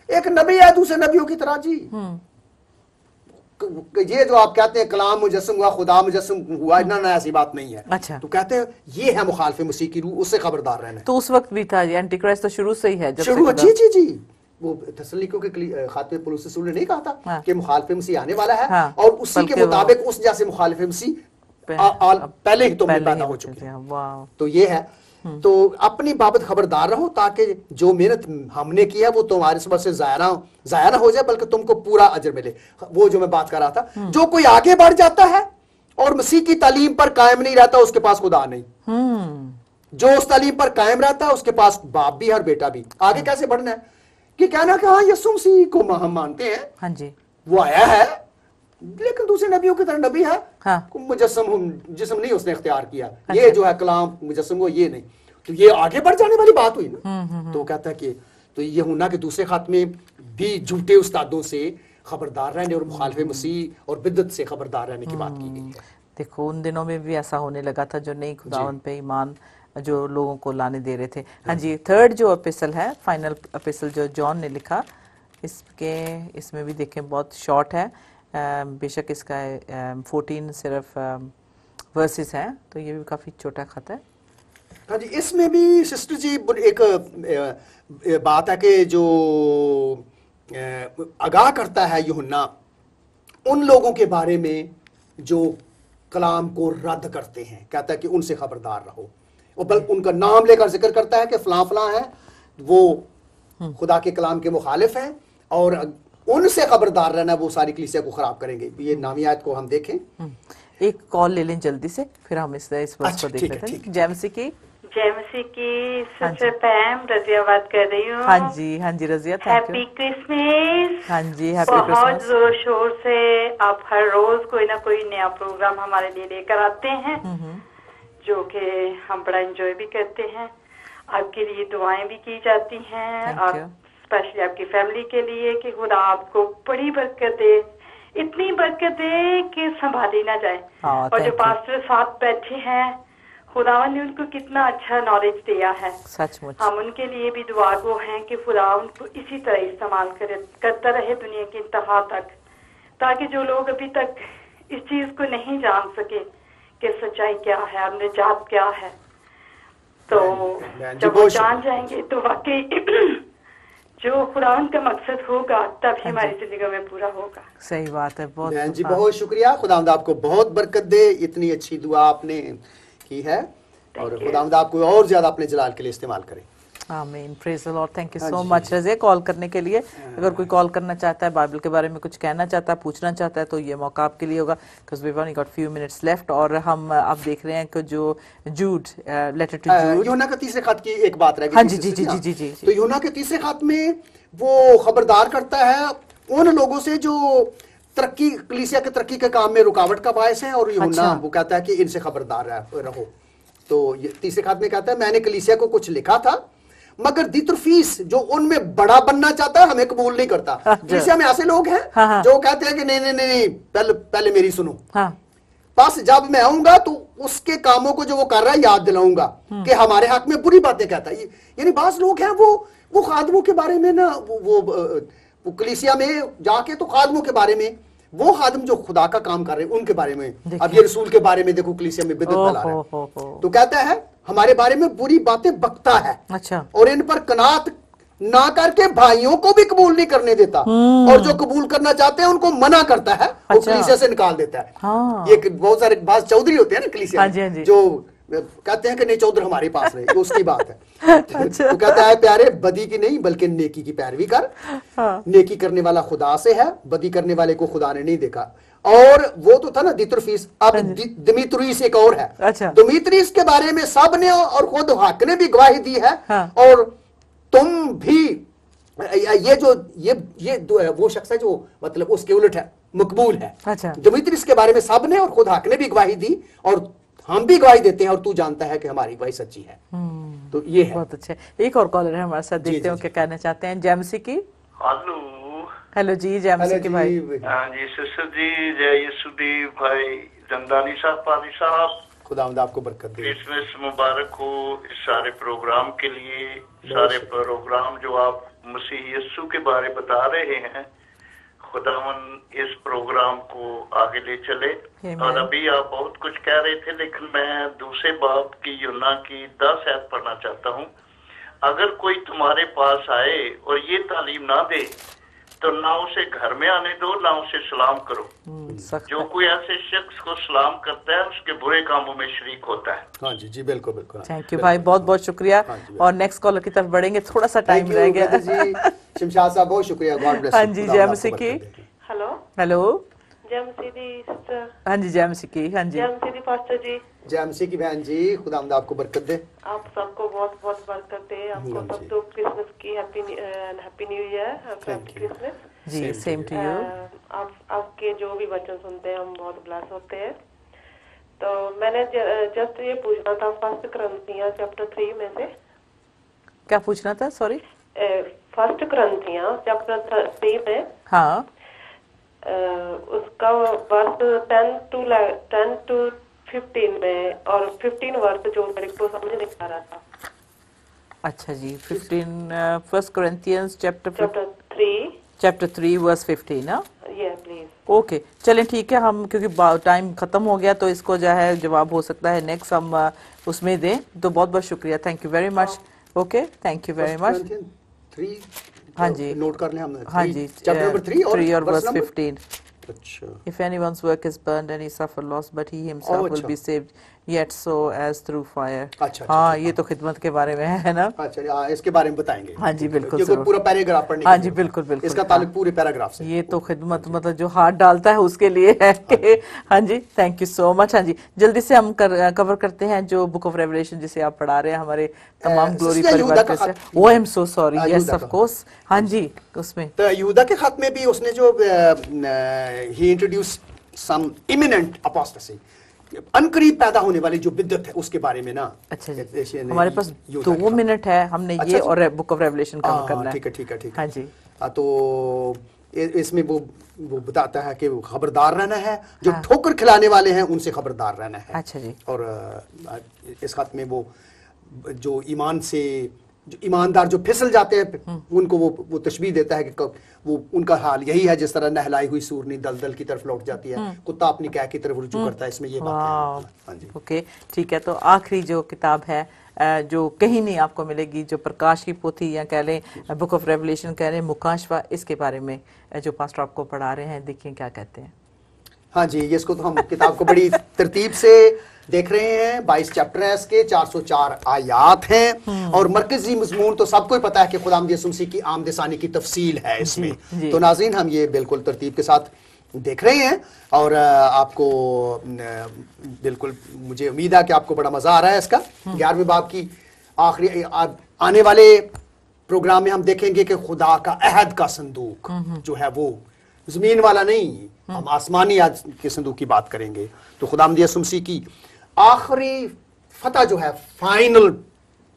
एक नबी है दूसरे नबियों की तरह जी। ये जो आप कहते हैं कलाम मुजस्सम हुआ, खुदा मुजस्सम हुआ, ना ना ऐसी बात नहीं है। अच्छा, तो कहते हैं ये है मुखालिफ मसीह की रूह, उससे खबरदार रहना है। तो उस वक्त भी था ये एंटी क्राइस्ट, तो शुरू से ही है, जब से शुरू खुदा- जी जी जी, वो तसल्लीकों के खाते पौलुस रसूल ने नहीं कहा था हाँ। कि मुखालिफ मसीह आने वाला है, हाँ, और उसी बल्कि के मुताबिक उस जैसे मुखालिफ मसीह पहले ही तो पहले पैदा ही हो होते चुके थे, हैं। वाह, तो ये है, तो अपनी बाबत खबरदार रहो ताकि जो मेहनत हमने की है वो तुम्हारे समझ से जाया ना हो जाए, बल्कि तुमको पूरा अजर मिले। वो जो मैं बात कर रहा था, जो कोई आगे बढ़ जाता है और मसीह की तालीम पर कायम नहीं रहता, उसके पास खुदा नहीं। जो उस तालीम पर कायम रहता है उसके पास बाप भी है और बेटा भी। आगे कैसे बढ़ना है कि कहना कि हाँ यीशु मसीह को हम मानते हैं, हाँ जी, वो आया है, लेकिन दूसरे नबियों की तरह नबी है, हाँ, मुजस्सम जिस्म नहीं उसने इख्तियार किया। अच्छा। ये जो है कलाम मुजस्सम वो ये नहीं, तो ये आगे बढ़ जाने वाली बात हुई ना। तो कहता है कि तो ये होना कि दूसरे खात में भी झूठे उस्तादों से खबरदार रहने और मुखालिफ मसीह और बिदत से खबरदार रहने की बात की गई है। देखो उन दिनों में भी ऐसा होने लगा था, जो नहीं खुदावंद पे ईमान जो लोगों को लाने दे रहे थे। हाँ जी, 3rd जो एपिसल है, फाइनल एपिसल जो जॉन ने लिखा, इसमें भी देखें बहुत शॉर्ट है, बेशक इसका 14 सिर्फ वर्सेस हैं, तो ये भी काफी छोटा खत है। हाँ जी, इसमें भी सिस्टर जी एक बात है कि जो आगाह करता है यूहन्ना उन लोगों के बारे में जो कलाम को रद्द करते हैं, कहता है कि उनसे खबरदार रहो। और बल्कि उनका नाम लेकर जिक्र करता है कि फलां फलां है, वो खुदा के कलाम के मुखालिफ हैं, और उनसे खबरदार रहना, वो सारी कलीसिया को खराब करेंगे। ये नामी आयत को हम देखें। एक कॉल ले लें जल्दी से, फिर हम इस वर्स अच्छा, को देख ठीक है, लेते ठीक हैं। है। जैमसी की, जय मसीह की हाँ सबसे पैम रजिया बात कर रही हूँ। हाँ जी, हाँ जी Razia, thank happy you. Christmas. हाँ जी, हैप्पी बहुत क्रिसमस। जोर शोर से आप हर रोज कोई ना कोई नया प्रोग्राम हमारे लिए लेकर आते हैं, जो कि हम बड़ा एंजॉय भी करते हैं। आपके लिए दुआएं भी की जाती हैं, Thank और you. स्पेशली आपकी फैमिली के लिए कि खुदा आपको बड़ी बरकत दे, इतनी बरकत दे कि संभाली ना जाए। और thank जो you. पास्टर साथ बैठे हैं, खुदावन ने उनको कितना अच्छा नॉलेज दिया है। सचमुच हम उनके लिए भी दुआगो हैं कि खुदा उनको इसी तरह इस्तेमाल करता रहे दुनिया की इंतहा तक, ताकि जो लोग अभी तक इस चीज को नहीं जान सके कि सच्चाई क्या है और निजात क्या है, तो जब वो जान जाएंगे तो वाकई जो खुदावन का मकसद होगा तभी हमारी जिंदगी में पूरा होगा। सही बात है। बहुत बहन जी बहुत शुक्रिया, खुदावंद आपको बहुत बरकत दे, इतनी अच्छी दुआ आपने की है और खुदावंद आपको और ज्यादा अपने जलाल के लिए इस्तेमाल करे। आमीन, praise the Lord. Thank you so much Razia call करने के लिए। अगर कोई कॉल करना चाहता है, बाइबल के बारे में कुछ कहना चाहता है, पूछना चाहता है, तो ये मौका आपके लिए होगा, because we only got few minutes left. और हम आप देख रहे हैं कि जो जूड लेटर टू जूड, यूहन्ना के तीसरे खत की एक बात रह गई। हाँ जी जी जी जी जी जी। तो यूहन्ना के तीसरे खत में वो खबरदार करता है उन लोगों से जो तरक्की, कलीसिया के तरक्की के काम में रुकावट का बायस है, और यूहन्ना वो कहता है कि इनसे खबरदार रहो। तो ये तीसरे खत में कहता है, मैंने कलीसिया को कुछ लिखा था, मगर दितुफीस जो उनमें बड़ा बनना चाहता है हमें कबूल नहीं करता। कलीसिया में ऐसे लोग हैं जो कहते हैं कि नहीं नहीं नहीं, पहले मेरी सुनो। बस जब मैं आऊंगा तो उसके कामों को जो वो कर रहा है याद दिलाऊंगा कि हमारे हक में बुरी बातें कहता है। यानी बास लोग हैं वो खादमों के बारे में ना, वो कलीसिया में जाके तो खादमों के बारे में, वो खादम जो खुदा का काम कर रहे हैं उनके बारे में, अब ये रसूल के बारे में देखो कलीसिया में बिदअत फैला रहा है। तो कहता है हमारे बारे में बुरी बातें बकता है, अच्छा, और इन पर कनात ना करके भाइयों को भी कबूल नहीं करने देता, और जो कबूल करना चाहते हैं उनको मना करता है, वो कलीसिया से निकाल देता है। ये बहुत सारे बास चौधरी होते हैं ना कलीसिया में, जो कहते हैं कि नहीं चौधरी हमारे पास रहे, तो उसकी बात है। तो कहता है प्यारे, बदी की नहीं बल्कि नेकी की पैरवी कर। नेकी करने वाला खुदा से है, बदी करने वाले को खुदा ने नहीं देखा। और वो तो था ना दितुफीस, अब दिमित्रियस एक और है। अच्छा। दिमित्रियस के बारे में सब ने और खुद हक ने भी गवाही दी है। और तुम भी ये वो शख्स है जो मतलब उसके उलट है, मकबूल है। अच्छा। दिमित्रियस के बारे में सब ने और खुद हक ने भी गवाही दी, और हम भी गवाही देते हैं, और तू जानता है कि हमारी गवाही सच्ची है। तो ये है। बहुत अच्छे। एक और कॉलर है हमारे साथ, देखते हैं क्या कहना चाहते हैं। जैमसी की। हेलो जी जैमसी के भाई। हाँ जी सिस्टर जी, जय यीशुदेव भाई जंदानी साहब, पादी साहब, खुदावंद आपको बरकत दे। क्रिसमस मुबारक हो इस सारे प्रोग्राम के लिए। सारे प्रोग्राम जो आप मसीह यीशु के बारे बता रहे हैं, खुदावन इस प्रोग्राम को आगे ले चले। और अभी आप बहुत कुछ कह रहे थे, लेकिन मैं दूसरे बाब की यूहन्ना की 10 आयत पढ़ना चाहता हूँ। अगर कोई तुम्हारे पास आए और ये तालीम ना दे तो ना उसे घर में आने दो, ना उसे सलाम करो। जो कोई ऐसे शख्स को सलाम करता है उसके बुरे कामों में शरीक होता है। हाँ जी जी बिल्कुल बिल्कुल। थैंक यू भाई, बहुत बहुत शुक्रिया। और नेक्स्ट कॉलर की तरफ बढ़ेंगे, थोड़ा सा टाइम रह गया जी। शमशाद साहब बहुत शुक्रिया, गॉड ब्लेस। हाँ जी जय मसीह की। हेलो हेलो जय मसीह दी सिस्टर। हाँ जी जय मसीह की। हाँ जी जय मसीह दी पास्टर जी। जय मसीह की बहन जी, खुदावंद आपको बरकत दे। आप सबको बहुत बहुत बरकत दे। आपको सबको क्रिसमस की happy new year, happy Christmas जी। Same to you. आप आपके जो भी वचन सुनते हैं हम बहुत ब्लेस होते हैं। तो मैंने जस्ट ये पूछना था, फर्स्ट करंथियां चैप्टर 3 में से। क्या पूछना था? सॉरी। फर्स्ट करंथियां चैप्टर 3 में, हाँ, उसका वर्स 10 to 15 में, और 15 वर्स जो मेरे को समझ नहीं आ रहा था। अच्छा जी 15 फर्स्ट कोरिंथियंस चैप्टर 3 वर्स 15 ना। प्लीज। ओके चलें ठीक है, हम क्योंकि टाइम खत्म हो गया तो इसको जो है जवाब हो सकता है नेक्स्ट हम उसमें दें। तो बहुत बहुत शुक्रिया, thank you very much. Okay thank you very much. हाँ जी नोट कर लें हमने। हाँ जी चैप्टर नंबर 3 और वर्स 15। अच्छा। If anyone's work is burned and he suffer loss, but he himself will be saved, yet so as through fire. अच्छा। हाँ ये तो खिदमत के बारे में है ना। अच्छा इसके बारे में बताएंगे। हाँ जी बिल्कुल। ये पूरा पैराग्राफ पढ़ने। हाँ जी बिल्कुल बिल्कुल। इसका ताल्लुक पूरे पैराग्राफ से। ये तो खिदमत मतलब जो हाथ डालता है उसके लिए है कि हाँ जी थैंक यू सो मच। हाँ जी जल्दी से हम कवर करते हैं जो बुक ऑफ रेवलेशन जिसे आप पढ़ा रहे हैं हमारे तमाम ग्लोरी परिवार के से। Oh I am so sorry, yes of course. हाँ जी उसमें तो यहूदा के खत में भी उसने जो ही इंट्रोड्यूस सम इमिनेंट अपोस्टेसी, अनकरीब पैदा होने वाली जो बिद्दत है उसके बारे में ना। अच्छा जी, ऐसे नहीं, हमारे पास यूं 2 था। मिनट है, हमने अच्छा ये जी। और बुक ऑफ रेवलेशन कवर हाँ, करना है। ठीक है ठीक है ठीक है। हाँ जी। तो इसमें वो बताता है कि खबरदार रहना है, जो ठोकर खिलाने वाले हैं उनसे खबरदार रहना है। अच्छा जी। और इस खत में वो जो ईमान से जो ईमानदार जो फिसल जाते हैं उनको वो तशबीह देता है कि वो उनका हाल यही है जिस तरह नहलाई हुई सूरनी दलदल की तरफ लौट जाती है, कुत्ता अपनी कैद की तरफ रुजू करता है। इसमें ये बात है। हाँ जी। ओके, ठीक है। तो आखिरी जो किताब है जो कहीं नहीं आपको मिलेगी, जो प्रकाश की पोथी या कह लें बुक ऑफ रेवलेशन कह लें, मुकाशवा, इसके बारे में जो पास्टर आपको पढ़ा रहे हैं, देखिए क्या कहते हैं। हाँ जी, इसको तो हम किताब को बड़ी तरतीब से देख रहे हैं। 22 चैप्टर है इसके, 404 आयात हैं और मरकजी मजमून तो सबको ही पता है कि खुदावंद यीशु मसीह की आमदसानी की तफसील है इसमें। जी। तो नाज़रीन, हम ये बिल्कुल तरतीब के साथ देख रहे हैं और आपको बिल्कुल मुझे उम्मीद है कि आपको बड़ा मजा आ रहा है इसका। 11वें बाब की आखिरी आने वाले प्रोग्राम में हम देखेंगे कि खुदा का अहद का संदूक जो है वो जमीन वाला नहीं, हम आसमानी आज के संदूक की बात करेंगे। तो खुदावंद यीशु मसीह की आखिरी फतह जो है, फाइनल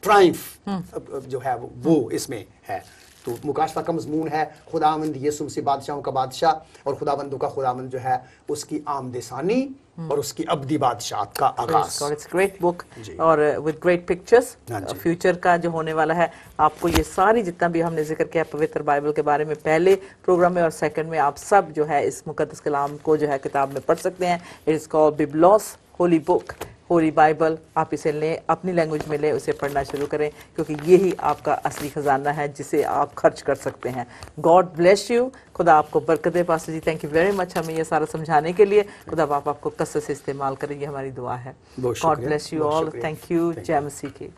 ट्रायम्फ जो है वो इसमें है। तो मुकाशवा का मजमून है खुदावंद यीशु मसीह बादशाहों का बादशाह और खुदावंदों का खुदावंद जो है उसकी आमदसानी और उसकी अब्दी बादशाहत का आगाज। इट्स ग्रेट बुक और विद ग्रेट पिक्चर्स फ्यूचर का जो होने वाला है। आपको ये सारी जितना भी हमने जिक्र किया पवित्र बाइबल के बारे में पहले प्रोग्राम में और सेकंड में, आप सब जो है इस मुकद्दस कलाम को जो है किताब में पढ़ सकते हैं। It is called biblos holy book, holy Bible. आप इसे लें, अपनी लैंग्वेज में लें, उसे पढ़ना शुरू करें, क्योंकि यही आपका असली खजाना है जिसे आप खर्च कर सकते हैं। गॉड ब्लेस यू, खुदा आपको बरकत दे। Pastor ji, thank you very much हमें ये सारा समझाने के लिए। खुदा बाप आपको कसरत से इस्तेमाल करें, ये हमारी दुआ है। God bless you all. Thank you. जय मसीह की।